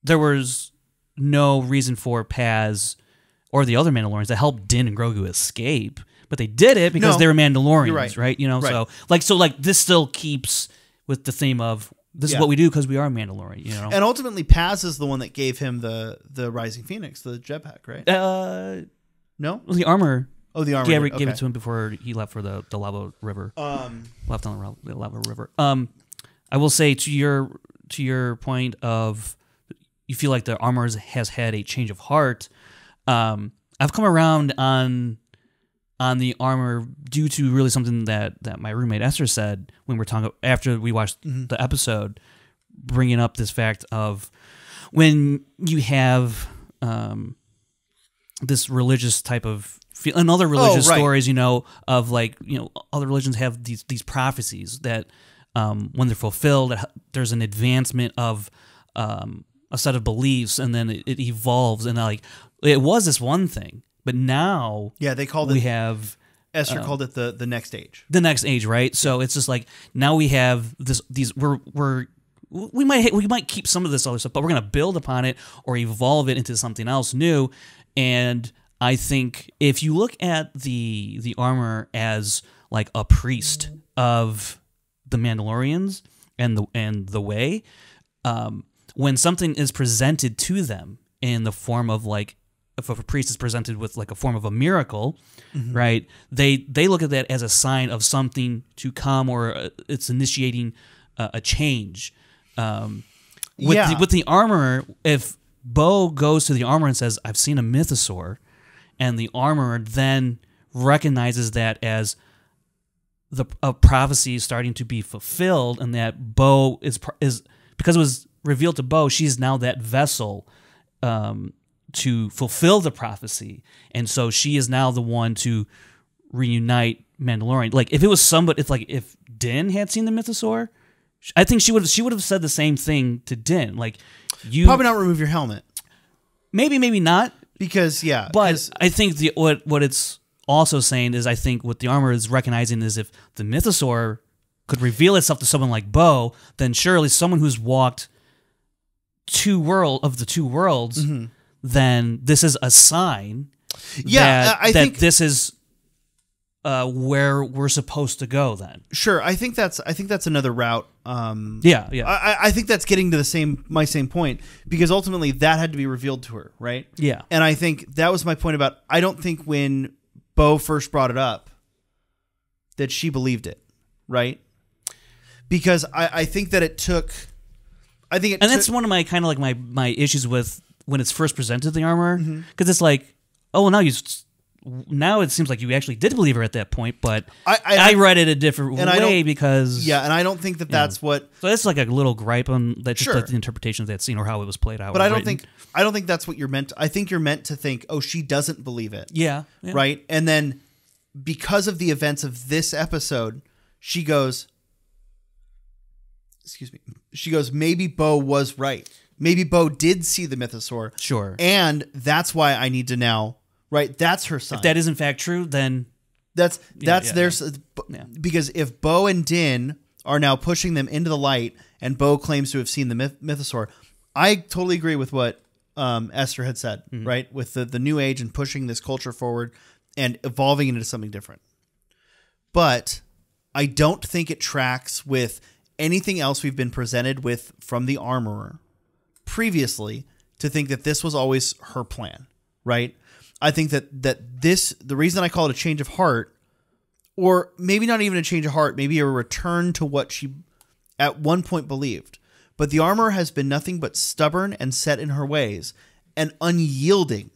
there was no reason for Paz or the other Mandalorians to help Din and Grogu escape, but they did it because they were Mandalorians, right? Right. So this still keeps with the theme of this is what we do because we are Mandalorian, And ultimately, Paz is the one that gave him the Rising Phoenix, the jetpack, right? No, the armor. Oh, the armor. Gave it to him before he left for the lava river. Left on the lava river. I will say to your point of you feel like the armor has had a change of heart. I've come around on the armor due to really something that my roommate Esther said when we're talking after we watched the episode, bringing up this fact of when you have this religious type of and other religious stories, of like other religions have these prophecies that when they're fulfilled, there's an advancement of a set of beliefs, and then it evolves, and like it was this one thing. But now, they called Esther called it the next age. The next age, right? So it's just like now we have we might keep some of this other stuff, but we're going to build upon it or evolve it into something else new. And I think if you look at the armor as like a priest of the Mandalorians and the way, when something is presented to them in the form of like, if a priest is presented with like a form of a miracle, right? They look at that as a sign of something to come, or it's initiating a change. With the armor, if Bo goes to the armor and says, "I've seen a mythosaur," and the armor then recognizes that as a prophecy starting to be fulfilled, and that Bo is because it was revealed to Bo, she's now that vessel to fulfill the prophecy, and so she is now the one to reunite Mandalorian. Like if it was somebody, if Din had seen the mythosaur, I think she would have said the same thing to Din. Like you Probably not remove your helmet. maybe not, Because but I think what it's also saying is, I think what the armor is recognizing is, if the mythosaur could reveal itself to someone like Bo, then surely someone who's walked two worlds, then this is a sign I think this is where we're supposed to go then. Sure, I think that's another route. Yeah. I think that's getting to my same point, because ultimately that had to be revealed to her, right? Yeah. And I think that was my point about, I don't think when Bo first brought it up that she believed it, right? Because I think that it took, that's one of my kind of like my issues with when it's first presented, the armor, because it's like, oh, well, now it seems like you actually did believe her at that point, but I read it a different way because... Yeah, and I don't think that's what... So that's like a little gripe on that, just Sure. the interpretation of that scene or how it was played out. But I don't think that's what you're meant to... I think you're meant to think, oh, she doesn't believe it. Yeah. Right? And then because of the events of this episode, she goes... Excuse me. She goes, maybe Bo was right. Maybe Bo did see the mythosaur. Sure. And that's why I need to now... Right, that's her sign. If that is in fact true, then that's because if Bo and Din are now pushing them into the light, and Bo claims to have seen the mythosaur, I totally agree with what Esther had said. Right, with the new age and pushing this culture forward and evolving into something different. But I don't think it tracks with anything else we've been presented with from the armorer previously to think that this was always her plan. Right. I think that the reason I call it a change of heart, or maybe not even a change of heart, maybe a return to what she at one point believed. But the armor has been nothing but stubborn and set in her ways and unyielding.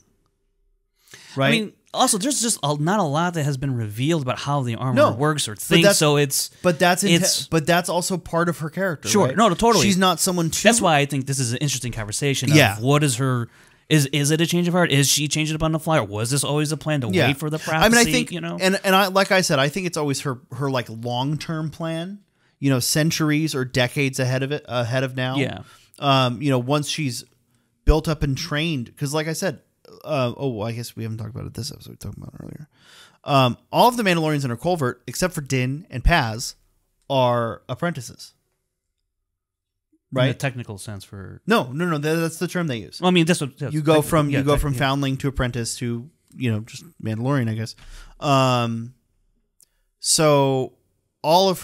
Right? I mean, also, there's just not a lot that has been revealed about how the armor works or thinks. But that's also part of her character. Sure, right? No, totally. She's not someone too. That's why I think this is an interesting conversation. Of what is her? Is it a change of heart? Is she changing it up on the fly, or was this always a plan to wait for the prophecy? I mean, I think and I, like I said, I think it's always her like long-term plan. Centuries or decades ahead of now. Yeah. Once she's built up and trained, because like I said, I guess we haven't talked about it this episode. We talked about it earlier. All of the Mandalorians in her covert, except for Din and Paz, are apprentices. Right, in a technical sense for no. That's the term they use. Well, I mean, you go from foundling to apprentice to just Mandalorian, I guess. So all of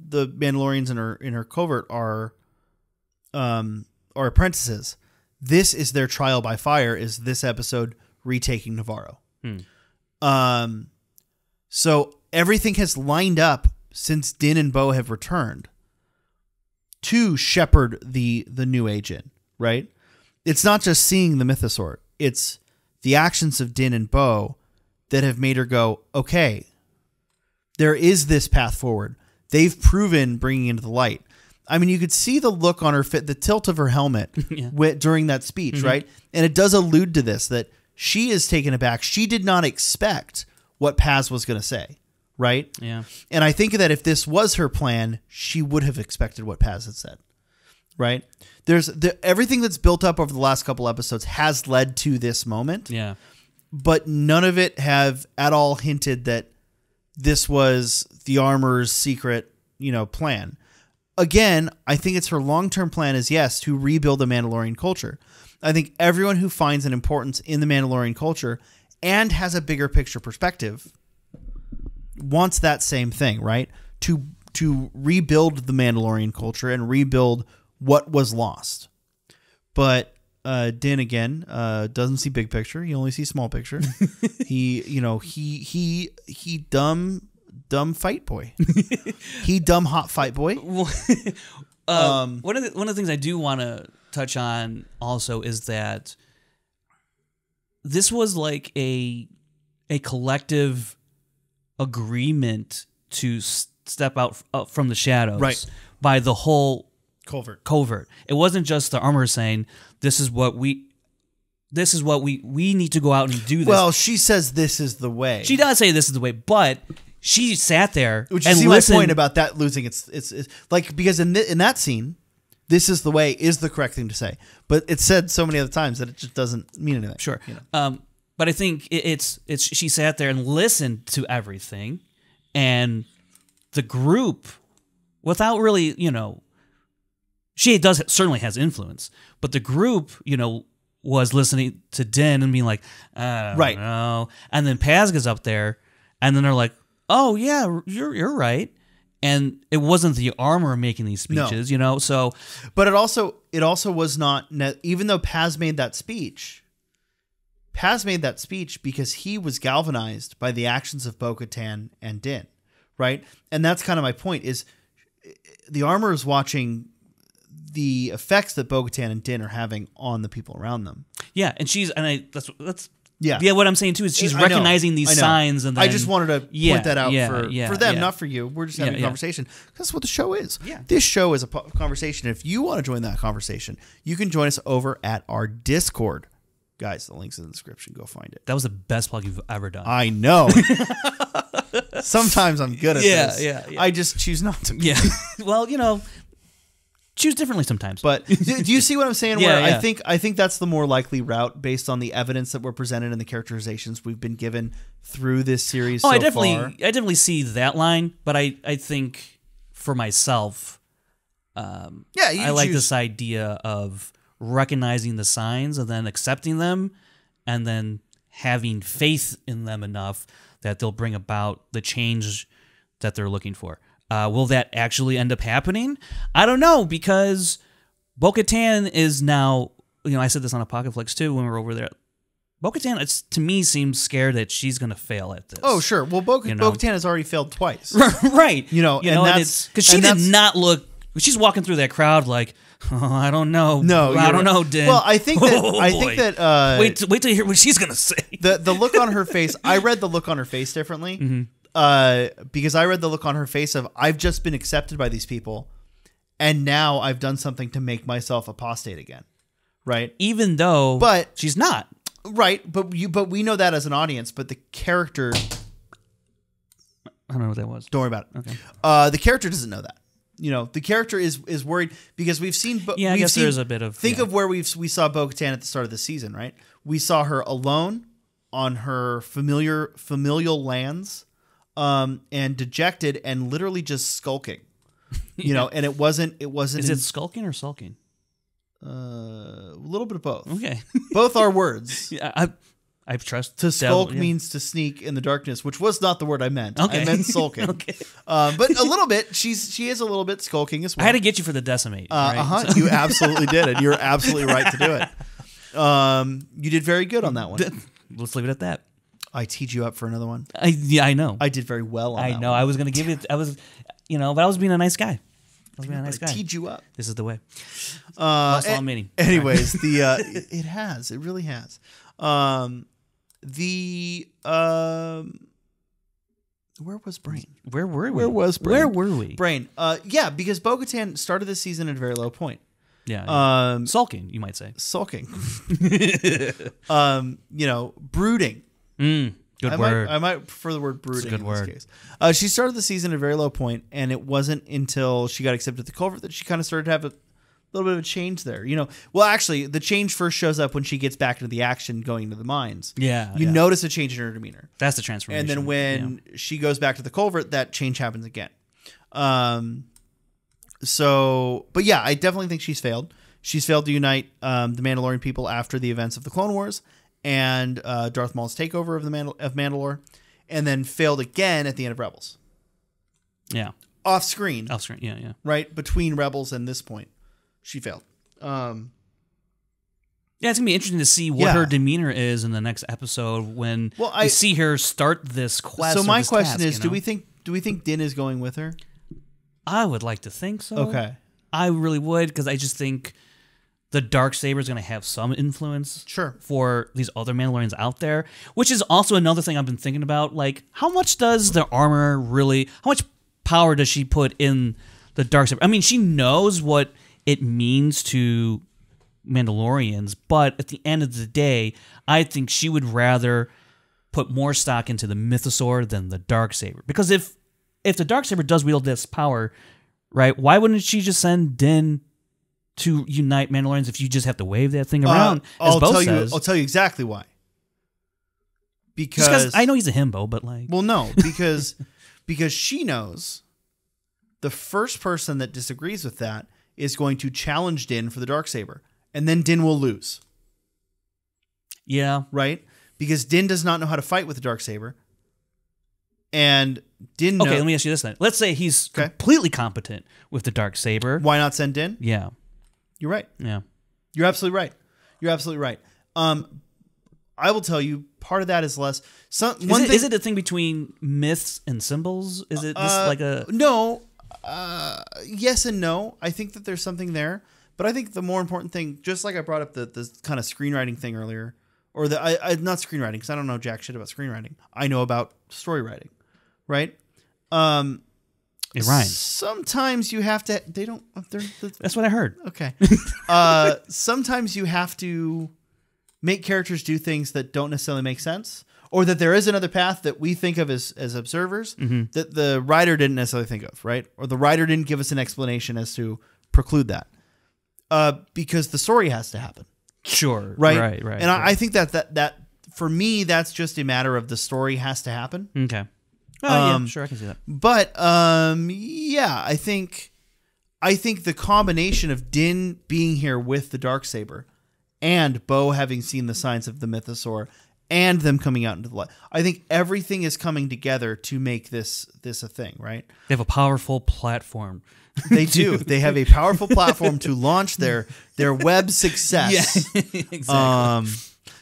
the Mandalorians in her covert are apprentices. This is their trial by fire. Is this episode retaking Navarro? So everything has lined up since Din and Bo have returned to shepherd the new age in, right? It's not just seeing the mythosaur. It's the actions of Din and Bo that have made her go, okay, there is this path forward. They've proven bringing into the light. I mean, you could see the look on her the tilt of her helmet during that speech, right? And it does allude to this, that she is taken aback. She did not expect what Paz was going to say. Right? Yeah. And I think that if this was her plan, she would have expected what Paz had said. Right? There's everything that's built up over the last couple episodes has led to this moment. Yeah. But none of it have at all hinted that this was the armor's secret, plan. Again, I think it's her long-term plan is, yes, to rebuild the Mandalorian culture. I think everyone who finds an importance in the Mandalorian culture and has a bigger picture perspective wants that same thing, right? To rebuild the Mandalorian culture and rebuild what was lost. But Din again doesn't see big picture. He only sees small picture. He dumb fight boy. He dumb hot fight boy. One of the things I do want to touch on also is that this was like a collective agreement to step out from the shadows, right, by the whole Covert. It wasn't just the armorer saying, this is what we need to go out and do this. Well, she says this is the way. She does say this is the way, but she sat there Which you and see listened. my point about that losing its like, because in that scene, this is the way is the correct thing to say, but it's said so many other times that it just doesn't mean anything. Sure. You know? But I think it's she sat there and listened to everything, and the group, without really, she certainly has influence, but the group, was listening to Din and being like, I don't know. And then Paz gets up there, and then they're like, oh yeah, you're right. And it wasn't the armor making these speeches, So, but it also was not, even though Paz made that speech because he was galvanized by the actions of Bo-Katan and Din, right? And that's kind of my point. Is the armor is watching the effects that Bo-Katan and Din are having on the people around them. Yeah, and that's. Yeah, what I'm saying too is she's recognizing these signs, and then, I just wanted to point that out for them, not for you. We're just having a conversation. That's what the show is. Yeah. This show is a conversation. If you want to join that conversation, you can join us over at our Discord. Guys, the link's in the description. Go find it. That was the best plug you've ever done. I know. Sometimes I'm good at this. Yeah. I just choose not to. Yeah. Well, choose differently sometimes. But do you see what I'm saying? Yeah, Where yeah. I think that's the more likely route based on the evidence that we're presented and the characterizations we've been given through this series. I far. definitely see that line, but I think for myself, I like this idea of recognizing the signs and then accepting them, and then having faith in them enough that they'll bring about the change that they're looking for. Will that actually end up happening? I don't know, because Bo-Katan is now, I said this on Apocalypse too when we were over there. Bo-Katan, to me, seems scared that she's going to fail at this. Oh, sure. Well, Bo-Katan has already failed twice. Right. And that's... Because she did not look... She's walking through that crowd like, oh, I don't know. No, I don't know, Din. Well, I think that... wait till you hear what she's going to say. The look on her face... I read the look on her face differently. Mm-hmm. Because I read the look on her face of, I've just been accepted by these people, and now I've done something to make myself apostate again, right? Even though, she's not, right? But we know that as an audience. But the character, I don't know what that was. Don't worry about it. Okay. The character doesn't know that. The character is worried because we've seen. I guess there's a bit of. Think of where we saw Bo-Katan at the start of the season, right? We saw her alone on her familial lands. And dejected and literally just skulking, and it wasn't. Is it skulking or sulking? A little bit of both. Okay, both are words. Yeah, I trust. To skulk means to sneak in the darkness, which was not the word I meant. Okay. I meant sulking. Okay, but a little bit. She is a little bit skulking as well. I had to get you for the decimate. Right? So. You absolutely did, and you're absolutely right to do it. You did very good on that one. Let's leave it at that. I teed you up for another one. I know. I did very well on that one. I was going to give it. I was, but I was being a nice guy. I teed you up. This is the way. Lost all meaning. Anyways, it has. It really has. Where was Brain? Where were we? Where was Brain? Where were we? Brain. Yeah, because Bo-Katan started the season at a very low point. Yeah. Sulking, you might say. Sulking. Brooding. Good word. I might prefer the word brooding. It's a good word. This case. She started the season at a very low point, and it wasn't until she got accepted to Culver that she kind of started to have a little bit of a change there. Well, actually, the change first shows up when she gets back into the action, going into the mines. Yeah. You notice a change in her demeanor. That's the transformation. And then when she goes back to the culvert, that change happens again. But yeah, I definitely think she's failed. She's failed to unite the Mandalorian people after the events of the Clone Wars and Darth Maul's takeover of Mandalore, and then failed again at the end of Rebels. Yeah. Off screen, yeah. Right? Between Rebels and this point, she failed. Yeah, it's going to be interesting to see what her demeanor is in the next episode when we see her start this quest. So my question is, do we think Din is going with her? I would like to think so. Okay. I really would, because I just think the Darksaber is going to have some influence for these other Mandalorians out there, which is also another thing I've been thinking about. Like, how much does the armor really, how much power does she put in the Darksaber? I mean, she knows what it means to Mandalorians, but at the end of the day, I think she would rather put more stock into the mythosaur than the Darksaber. Because if the Darksaber does wield this power, right, why wouldn't she just send Din to unite Mandalorians if you just have to wave that thing around, as Bo says? I'll tell you exactly why. Because I know he's a himbo, but like... Well, no, because she knows the first person that disagrees with that is going to challenge Din for the Darksaber, and then Din will lose. Yeah. Right? Because Din does not know how to fight with the Darksaber, and Din Okay, let me ask you this then. Let's say he's completely competent with the Darksaber. Why not send Din? Yeah. You're right. Yeah. You're absolutely right. You're absolutely right. I will tell you, part of that is less. Is it a thing between myths and symbols? Is it just like a... No. Yes and no. I think that there's something there. But I think the more important thing, just like I brought up the kind of screenwriting thing earlier, or not screenwriting, because I don't know jack shit about screenwriting. I know about story writing, right? It rhymes. Sometimes you have to... They don't... That's what I heard. Okay. Sometimes you have to make characters do things that don't necessarily make sense, or that there is another path that we think of as observers that the writer didn't necessarily think of, right? Or the writer didn't give us an explanation as to preclude that. Because the story has to happen. Sure. Right? Right. And I think that for me, that's just a matter of the story has to happen. Okay. Yeah, sure, I can see that. But yeah, I think the combination of Din being here with the Darksaber and Bo having seen the signs of the mythosaur and them coming out into the light, I think everything is coming together to make this a thing, right? They have a powerful platform. They do. They have a powerful platform to launch their web success. Yeah, exactly.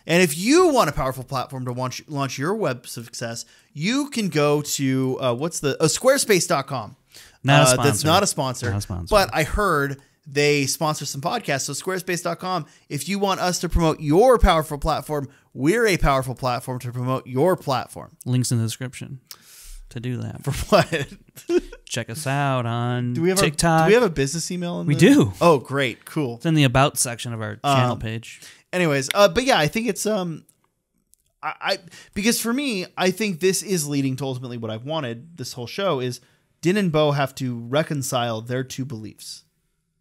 And if you want a powerful platform to launch your web success, you can go to squarespace.com. Not a sponsor. That's not a sponsor. Not a sponsor. But I heard they sponsor some podcasts. So squarespace.com, if you want us to promote your powerful platform, we're a powerful platform to promote your platform. Links in the description to do that. For what? Check us out on TikTok. Do we have a business email? We do. Oh, great. Cool. It's in the About section of our channel page. Anyways, but yeah, I think it's because for me, I think this is leading to ultimately what I've wanted. This whole show is Din and Bo have to reconcile their two beliefs,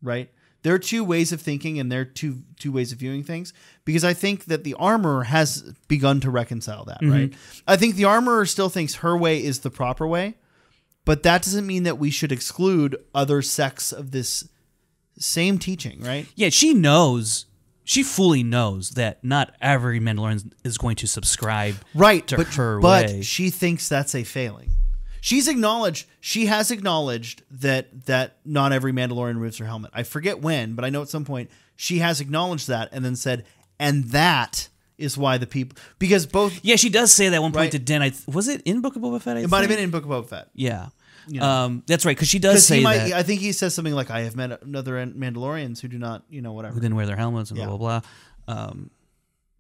right? Their two ways of thinking and their two ways of viewing things. Because I think that the Armorer has begun to reconcile that, right? I think the Armorer still thinks her way is the proper way, but that doesn't mean that we should exclude other sects of this same teaching, right? Yeah, she knows. She fully knows that not every Mandalorian is going to subscribe to her way. But she thinks that's a failing. She has acknowledged that not every Mandalorian removes her helmet. I forget when, but I know at some point she has acknowledged that and then said, and that is why the people... Because both... Yeah, she does say that at one point to Din. Was it in Book of Boba Fett? It might have been in Book of Boba Fett. Yeah. You know. That's right, because she does say that. I think he says something like, I have met other Mandalorians who do not, whatever. Who didn't wear their helmets and blah, blah, blah.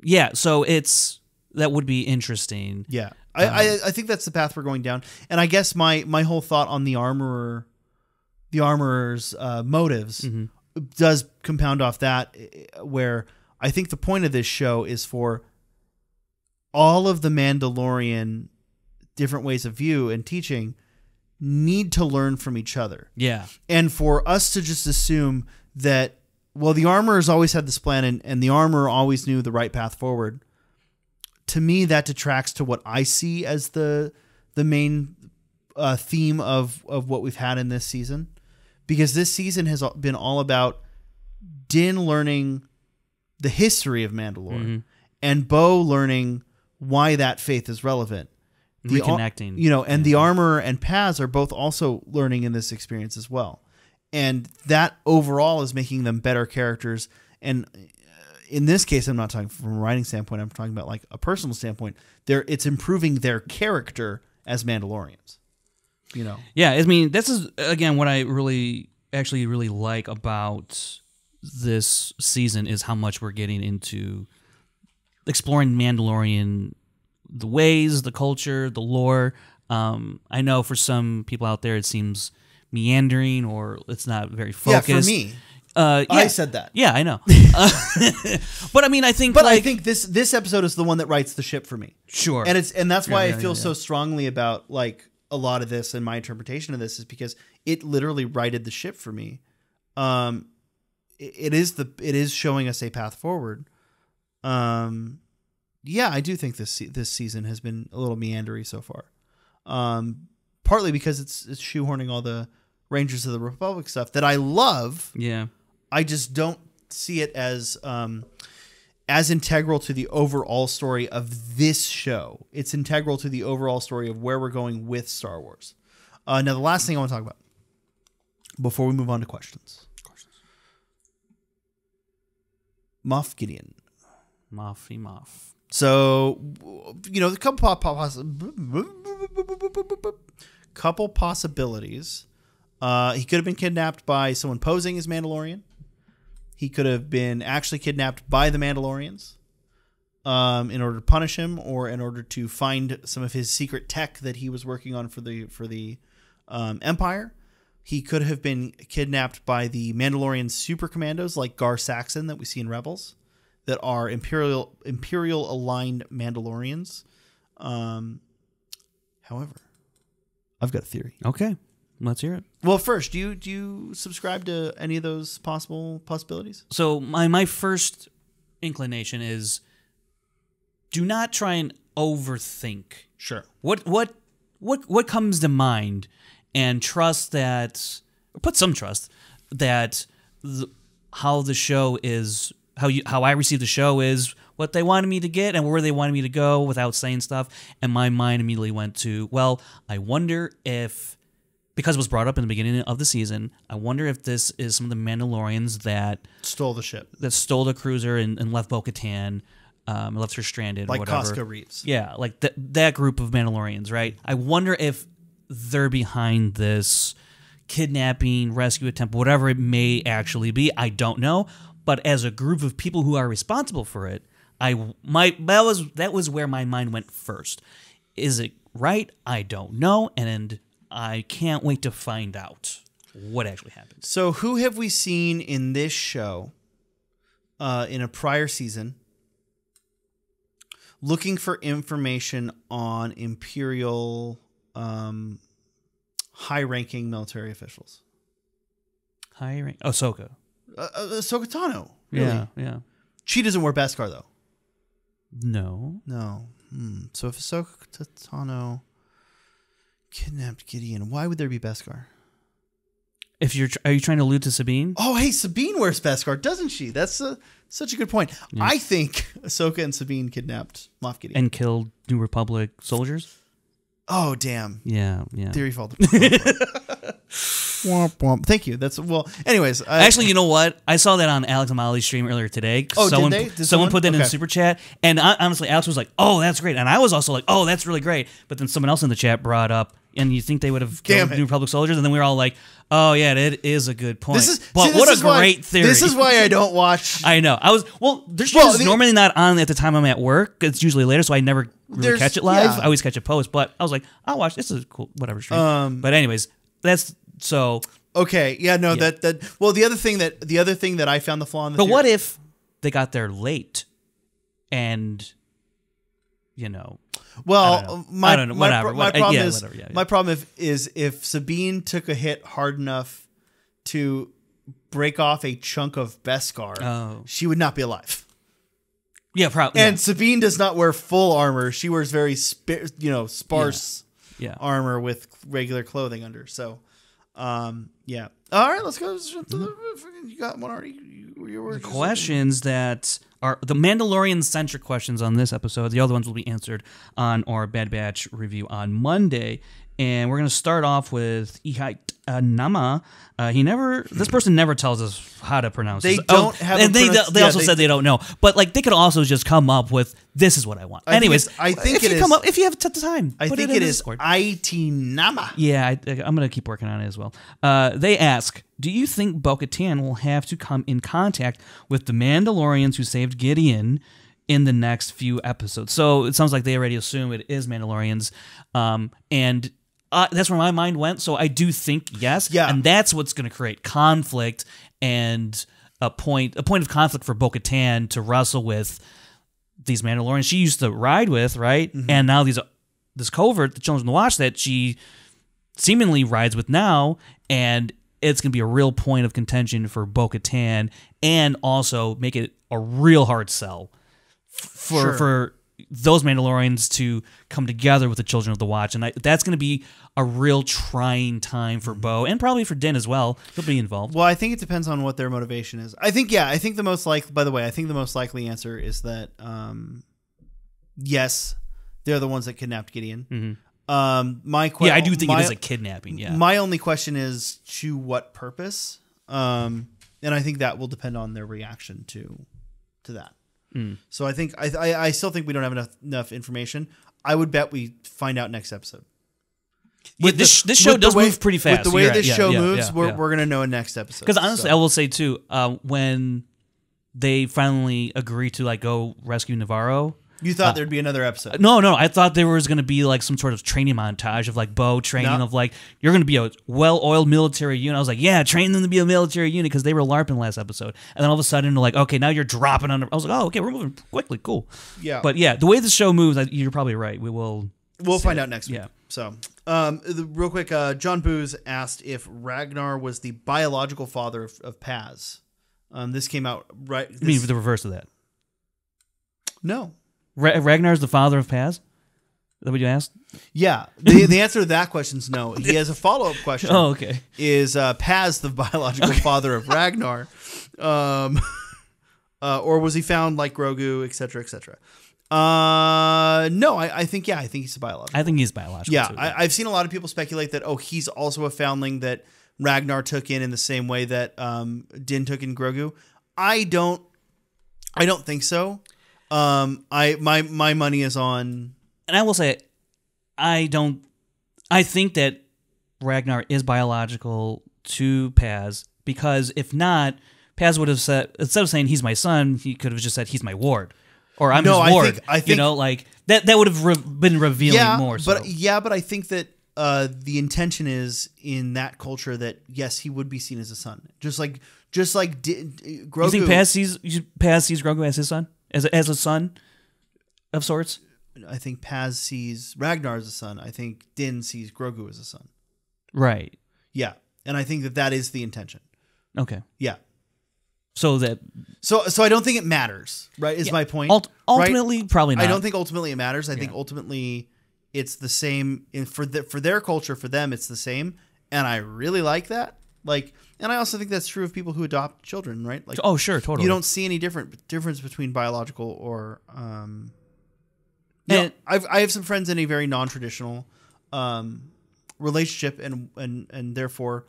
Yeah, so that would be interesting. Yeah. I think that's the path we're going down. And I guess my whole thought on the Armorer's motives does compound off that, where I think the point of this show is for all of the Mandalorian different ways of view and teaching need to learn from each other. Yeah. And for us to just assume that, well, the Armorer's always had this plan and the Armorer always knew the right path forward, to me, that detracts to what I see as the main theme of what we've had in this season. Because this season has been all about Din learning the history of Mandalore and Bo learning why that faith is relevant. Reconnecting. And the Armorer and Paz are both also learning in this experience as well. And that overall is making them better characters. And in this case, I'm not talking from a writing standpoint. I'm talking about like a personal standpoint. It's improving their character as Mandalorians. Yeah, I mean, this is, again, what I really like about this season is how much we're getting into exploring Mandalorian, the ways, the culture, the lore. I know for some people out there it seems meandering or it's not very focused. Yeah, for me. Yeah. I said that. Yeah, I know. But I mean, I think. But I think this episode is the one that rights the ship for me. Sure. And that's why I feel so strongly about like a lot of this, and my interpretation of this is because it literally righted the ship for me. It is showing us a path forward. Yeah, I do think this season has been a little meandery so far. Partly because it's shoehorning all the Rangers of the Republic stuff that I love. Yeah. I just don't see it as integral to the overall story of this show. It's integral to the overall story of where we're going with Star Wars. Now, the last thing I want to talk about before we move on to questions. Moff Gideon. Moff. So, the couple possibilities. He could have been kidnapped by someone posing as Mandalorian. He could have been actually kidnapped by the Mandalorians in order to punish him, or in order to find some of his secret tech that he was working on for the Empire. He could have been kidnapped by the Mandalorian super commandos like Gar Saxon that we see in Rebels, that are Imperial aligned Mandalorians. However, I've got a theory. Okay, let's hear it. Well, first, do you subscribe to any of those possibilities? So my first inclination is, do not try and overthink. Sure. What comes to mind, and trust that, or put some trust that how the show is, how I receive the show is what they wanted me to get and where they wanted me to go without saying stuff. And my mind immediately went to, well, I wonder if, because it was brought up in the beginning of the season, I wonder if this is some of the Mandalorians that stole the ship, that stole the cruiser and left Bo-Katan, left her stranded, like or whatever. Costco Reeves. Yeah, like that group of Mandalorians, right? I wonder if they're behind this kidnapping, rescue attempt, whatever it may actually be. I don't know, but as a group of people who are responsible for it, that was where my mind went first. Is it right? I don't know, and I can't wait to find out what actually happened. So, who have we seen in this show, in a prior season, looking for information on Imperial high-ranking military officials? Ahsoka. Ahsoka Tano. Really? Yeah. She doesn't wear Beskar, though. No. So if Ahsoka Tano kidnapped Gideon, why would there be Beskar? Are you trying to allude to Sabine? Oh, hey, Sabine wears Beskar, doesn't she? That's such a good point. Yeah. I think Ahsoka and Sabine kidnapped Moff Gideon and killed New Republic soldiers. Oh, damn. Yeah. Theory fault. Womp womp. Thank you. Anyways. Actually, you know what? I saw that on Alex Amali's stream earlier today. Oh, did they? Someone put that in Super Chat. And honestly, Alex was like, oh, that's great. And I was also like, oh, that's really great. But then someone else in the chat brought up, and you think they would have killed New Republic soldiers? And then we were all like, oh, yeah, it is a good point. What a great theory. This is why I don't watch. I know. Their show is normally not on at the time I'm at work. It's usually later, so I never really catch it live. Yeah. I always catch it post. But I was like, I'll watch. This is a cool, whatever stream. But anyways, that's so. Okay. Yeah. No. Yeah. Well, the other thing that I found the flaw in the. But what if they got there late, and Well, I don't know. My problem is if Sabine took a hit hard enough to break off a chunk of Beskar, she would not be alive. Yeah, probably. And Sabine does not wear full armor; she wears very sparse armor with regular clothing under. So, yeah. All right, let's go to the. You got one already. The questions that are the Mandalorian-centric questions on this episode. The other ones will be answered on our Bad Batch review on Monday. And we're going to start off with Ihait Nama. This person never tells us how to pronounce it. And they also said they don't know. But they could also just come up with, this is what I want. Anyways, if you have the time, I think it is Ihait Nama. Yeah, I'm going to keep working on it as well. They ask, do you think Bo-Katan will have to come in contact with the Mandalorians who saved Gideon in the next few episodes? So it sounds like they already assume it is Mandalorians. And that's where my mind went. So I do think yes. Yeah. And that's what's going to create conflict and a point of conflict for Bo-Katan to wrestle with these Mandalorians she used to ride with, right? And now this covert, the Children of the Watch, that she seemingly rides with now, and it's going to be a real point of contention for Bo-Katan, and also make it a real hard sell for those Mandalorians to come together with the Children of the Watch, and that's going to be a real trying time for Bo, and probably for Din as well. He'll be involved. Well, I think it depends on what their motivation is. I think the most likely answer is that yes, they're the ones that kidnapped Gideon. I do think it is a kidnapping. Yeah. My only question is to what purpose, and I think that will depend on their reaction to that. So I still think we don't have enough information. I would bet we find out next episode. This show does move pretty fast. With the way this show moves, we're going to know in next episode. Because honestly, I will say too, when they finally agree to like go rescue Navarro, you thought there'd be another episode. No, I thought there was going to be like some sort of training montage of like Bo training of like, you're going to be a well-oiled military unit. I was like, yeah, train them to be a military unit because they were LARPing last episode. And then all of a sudden, they're like, okay, now you're dropping under. I was like, oh, okay, we're moving quickly, cool. Yeah. But yeah, the way the show moves, you're probably right. We'll find out next week. Yeah. So, real quick, John Booz asked if Ragnar was the biological father of Paz. This came out right. You mean the reverse of that? No. Ragnar's the father of Paz? Is that what you asked? Yeah. The answer to that question is no. He has a follow-up question. Oh, okay. Is Paz the biological father of Ragnar? Or was he found like Grogu, et cetera, et cetera? No, I think he's a biological. I think he's biological. Yeah, too, I've seen a lot of people speculate that he's also a foundling that Ragnar took in the same way that Din took in Grogu. I don't think so. My money is on, and I will say, I think that Ragnar is biological to Paz, because if not, Paz would have said, instead of saying he's my son, he could have just said he's my ward, or I'm his ward. I think like that would have been revealing more. So. But I think that the intention is in that culture that yes, he would be seen as a son, just like Grogu. You think Paz sees Grogu as his son, as a son of sorts? I think Paz sees Ragnar as a son. I think Din sees Grogu as a son. Right. Yeah, and I think that is the intention. Okay. Yeah. So I don't think it matters, right? Is my point. Ultimately, right? Probably not. I don't think ultimately it matters. I think ultimately it's the same for their culture. For them, it's the same, and I really like that. Like, and I also think that's true of people who adopt children, right? Like, oh, sure, totally. You don't see any difference between biological or. I have some friends in a very non-traditional relationship, and therefore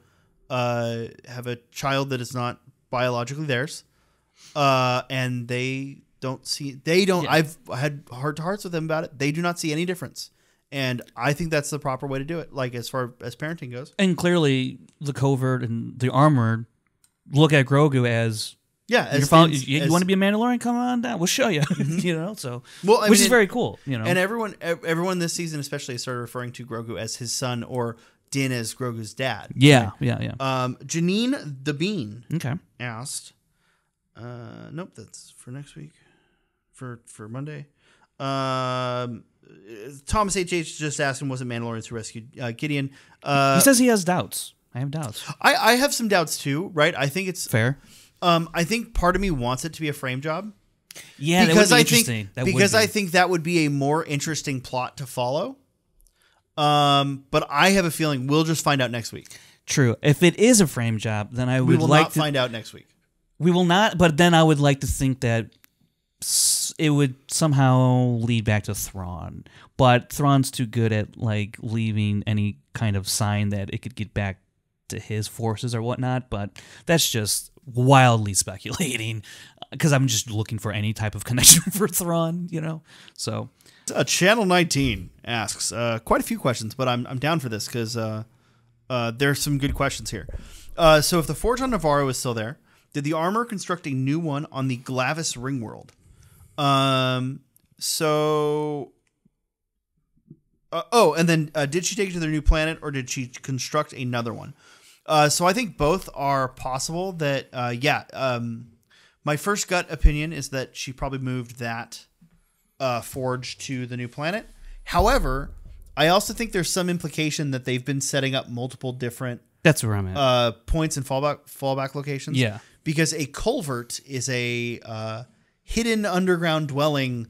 have a child that is not biologically theirs, and they don't. Yeah. I've had heart-to-hearts with them about it. They do not see any difference, and I think that's the proper way to do it. Like as far as parenting goes, and clearly the covert and the armored look at Grogu as you want to be a Mandalorian? Come on down, we'll show you. So which is very cool. And everyone this season especially started referring to Grogu as his son or Din as Grogu's dad. Yeah. Janine the Bean asked, nope, that's for next week, for Monday. Thomas H.H. just asked him, was it Mandalorians who rescued Gideon? He says he has doubts. I have doubts. I have some doubts too, right? I think it's fair. I think part of me wants it to be a frame job. Yeah, because that would be interesting. I think that would be a more interesting plot to follow. But I have a feeling we'll just find out next week. True. If it is a frame job, then we will not find out next week. We will not. But then I would like to think that it would somehow lead back to Thrawn. But Thrawn's too good at like leaving any kind of sign that it could get back to his forces or whatnot. But that's just wildly speculating because I'm just looking for any type of connection for Thrawn. So. Channel 19 asks quite a few questions, but I'm down for this because there's some good questions here. So if the Forge on Navarro is still there, did the armor construct a new one on the Glavis Ringworld? And then did she take it to their new planet or did she construct another one? So I think both are possible. That my first gut opinion is that she probably moved that forge to the new planet. However, I also think there's some implication that they've been setting up multiple different That's where I'm at. points and fallback locations. Yeah. Because a culvert is a hidden underground dwelling,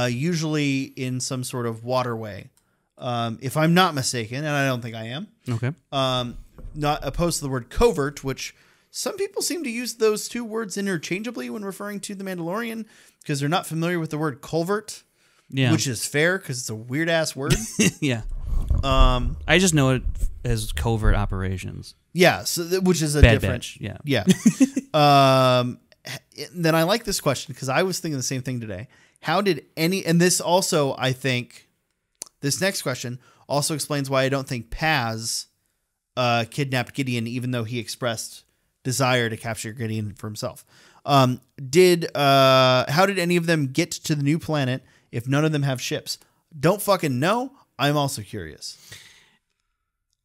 usually in some sort of waterway. If I'm not mistaken, and I don't think I am. Okay. Not opposed to the word covert, which some people seem to use those two words interchangeably when referring to the Mandalorian because they're not familiar with the word culvert. Yeah. Which is fair because it's a weird ass word. Yeah. I just know it as covert operations. Yeah, so which is a Bad different. batch. Yeah. Yeah. Then I like this question because I was thinking the same thing today. How did and this also, I think, this next question also explains why I don't think Paz kidnapped Gideon, even though he expressed desire to capture Gideon for himself. How did any of them get to the new planet if none of them have ships? Don't fucking know. I'm also curious.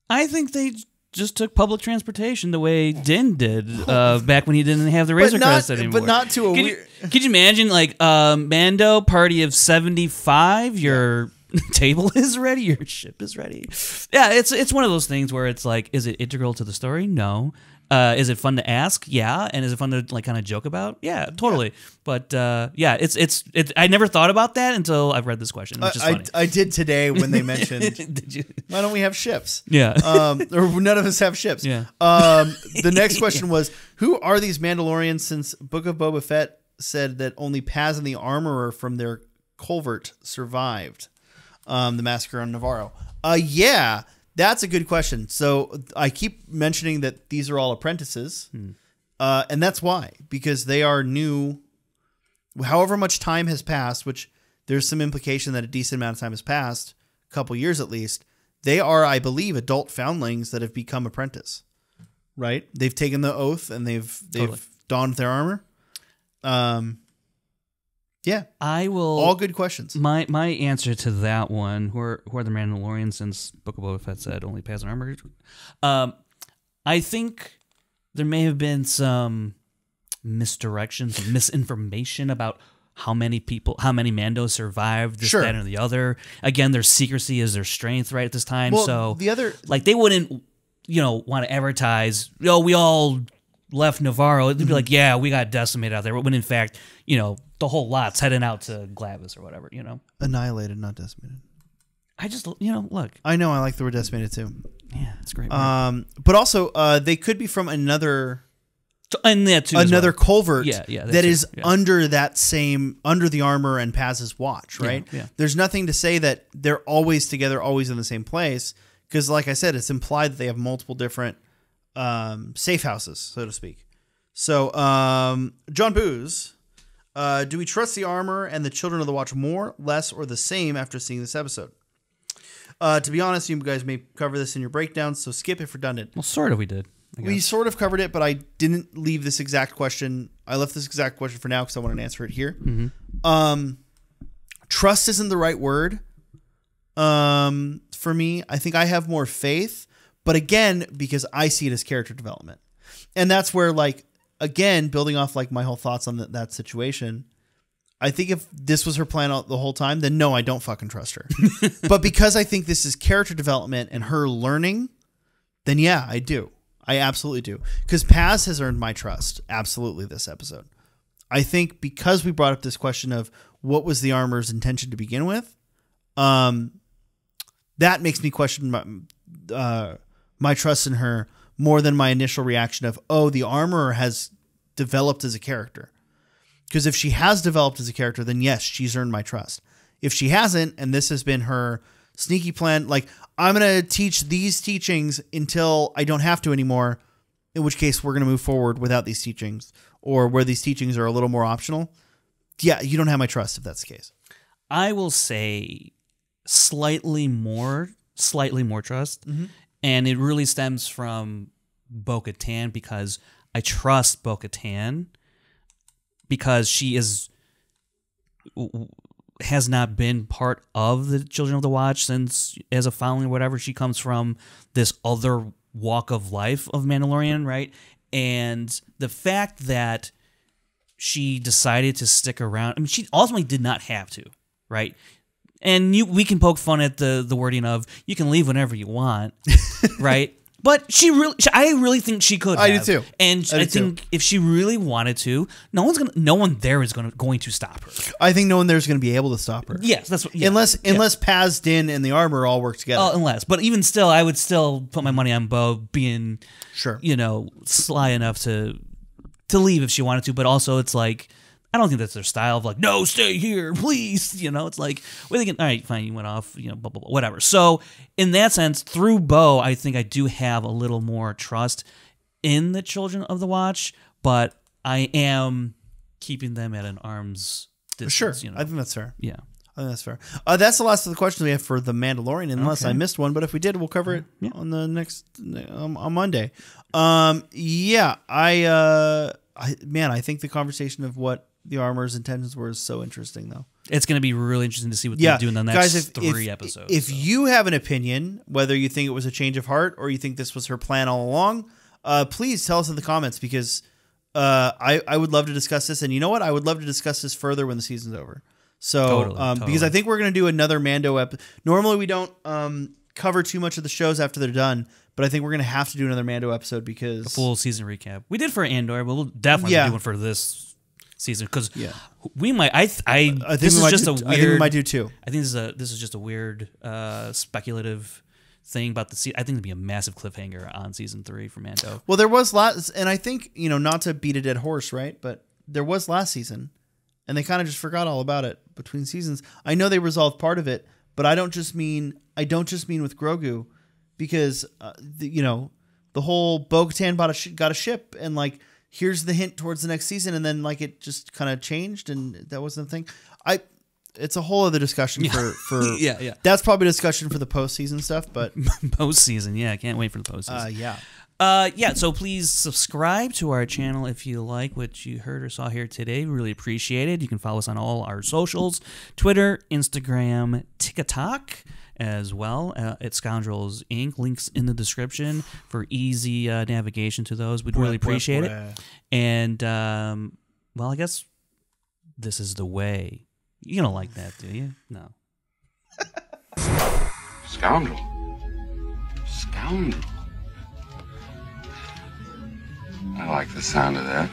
I think they just took public transportation the way Din did back when he didn't have the Razor Crest anymore. But not to a weird... Could you imagine, like, Mando, party of 75, your table is ready, your ship is ready? Yeah, it's one of those things where it's like, is it integral to the story? No. Is it fun to ask? Yeah. And is it fun to like kind of joke about? Yeah, totally. Yeah. But yeah, it's I never thought about that until I've read this question, which is funny. I did today when they mentioned, did you? Why don't we have ships? Yeah. Or none of us have ships. Yeah. The next question was, who are these Mandalorians since Book of Boba Fett said that only Paz and the Armorer from their culvert survived the massacre on Navarro? Yeah. That's a good question. So I keep mentioning that these are all apprentices, and that's why, because they are new. However much time has passed, which there's some implication that a decent amount of time has passed, a couple years at least, they are, I believe, adult foundlings that have become apprentice, right? They've taken the oath and they've donned their armor. Yeah, I will. All good questions. My answer to that one, who are the Mandalorians since Book of Boba Fett said only Paz and armor? I think there may have been some misdirection, some misinformation about how many Mandos survived this, that, and the other. Again, their secrecy is their strength right at this time. Well, so the other, like, they wouldn't, want to advertise, we all left Navarro. They'd be like, yeah, we got decimated out there. When in fact, the whole lot's heading out to Glavis or whatever, Annihilated, not decimated. I just, look. I know, I like the word decimated too. Yeah, it's great. But also, they could be from another and that too, another culvert that is under the armor and Paz's watch, right? Yeah. There's nothing to say that they're always together, always in the same place, because like I said, it's implied that they have multiple different safe houses, so to speak. So, John Booz, do we trust the armor and the Children of the Watch more, less, or the same after seeing this episode? To be honest, you guys may cover this in your breakdowns, so skip if redundant. Well, sort of we did. We sort of covered it, but I didn't leave this exact question. I left this exact question for now because I want to answer it here. Mm-hmm. Trust isn't the right word for me. I think I have more faith, but again, because I see it as character development. And that's where, like, again, building off like my whole thoughts on that situation, I think if this was her plan the whole time, then no, I don't fucking trust her. But because I think this is character development and her learning, then yeah, I do. I absolutely do. Because Paz has earned my trust, absolutely, this episode. I think because we brought up this question of what was the armor's intention to begin with, that makes me question my trust in her more than my initial reaction of, oh, the armorer has developed as a character. Because if she has developed as a character, then yes, she's earned my trust. If she hasn't, and this has been her sneaky plan, like, I'm going to teach these teachings until I don't have to anymore, in which case we're going to move forward without these teachings, or where these teachings are a little more optional. Yeah, you don't have my trust if that's the case. I will say slightly more trust. Mm-hmm. And it really stems from Bo-Katan, because I trust Bo-Katan because she has not been part of the Children of the Watch since as a foundling or whatever. She comes from this other walk of life of Mandalorian, right? And the fact that she decided to stick around. I mean, she ultimately did not have to, right? And we can poke fun at the wording of you can leave whenever you want, right? But I really think she could. I do too. And I think if she really wanted to, no one there is going to stop her. I think no one there is going to be able to stop her. Yes, that's what. Yeah, unless Paz, Din, and the armor all work together. But even still, I would still put my money on Bo being sure, sly enough to leave if she wanted to. But also, it's like, I don't think that's their style of like, no, stay here, please. It's like, we're thinking, all right, fine, you went off, blah, blah, blah, whatever. So in that sense, through Bo, I think I do have a little more trust in the Children of the Watch, but I am keeping them at an arm's distance. Sure, I think that's fair. Yeah. I think that's fair. That's the last of the questions we have for The Mandalorian, unless I missed one. But if we did, we'll cover it on the next on Monday. I think the conversation of what the armor's intentions were is so interesting, though. It's going to be really interesting to see what they do in the next guys, three episodes. If you have an opinion, whether you think it was a change of heart or you think this was her plan all along, please tell us in the comments, because I would love to discuss this. And you know what? I would love to discuss this further when the season's over. So, totally. Because I think we're going to do another Mando episode. Normally, we don't cover too much of the shows after they're done, but I think we're going to have to do another Mando episode because a full season recap. We did for Andor, but we'll definitely do one for this season because we might. I think this is just a weird. I think we might do too. I think this is just a weird speculative thing about the season. I think it'd be a massive cliffhanger on season 3 for Mando. Well, there was last, and I think not to beat a dead horse, right? But there was last season. And they kind of just forgot all about it between seasons. I know they resolved part of it, but I don't just mean with Grogu, because the whole Bo-Katan got a ship, and like here's the hint towards the next season, and then like it just kind of changed, and that wasn't a thing. It's a whole other discussion for yeah. That's probably a discussion for the postseason stuff, but postseason, I can't wait for the postseason. So please subscribe to our channel if you like what you heard or saw here today. We really appreciate it. You can follow us on all our socials, Twitter, Instagram, TikTok as well, at Scoundrels Inc. Links in the description for easy navigation to those. We'd really appreciate it. And, I guess this is the way. You don't like that, do you? No. Scoundrel. I like the sound of that.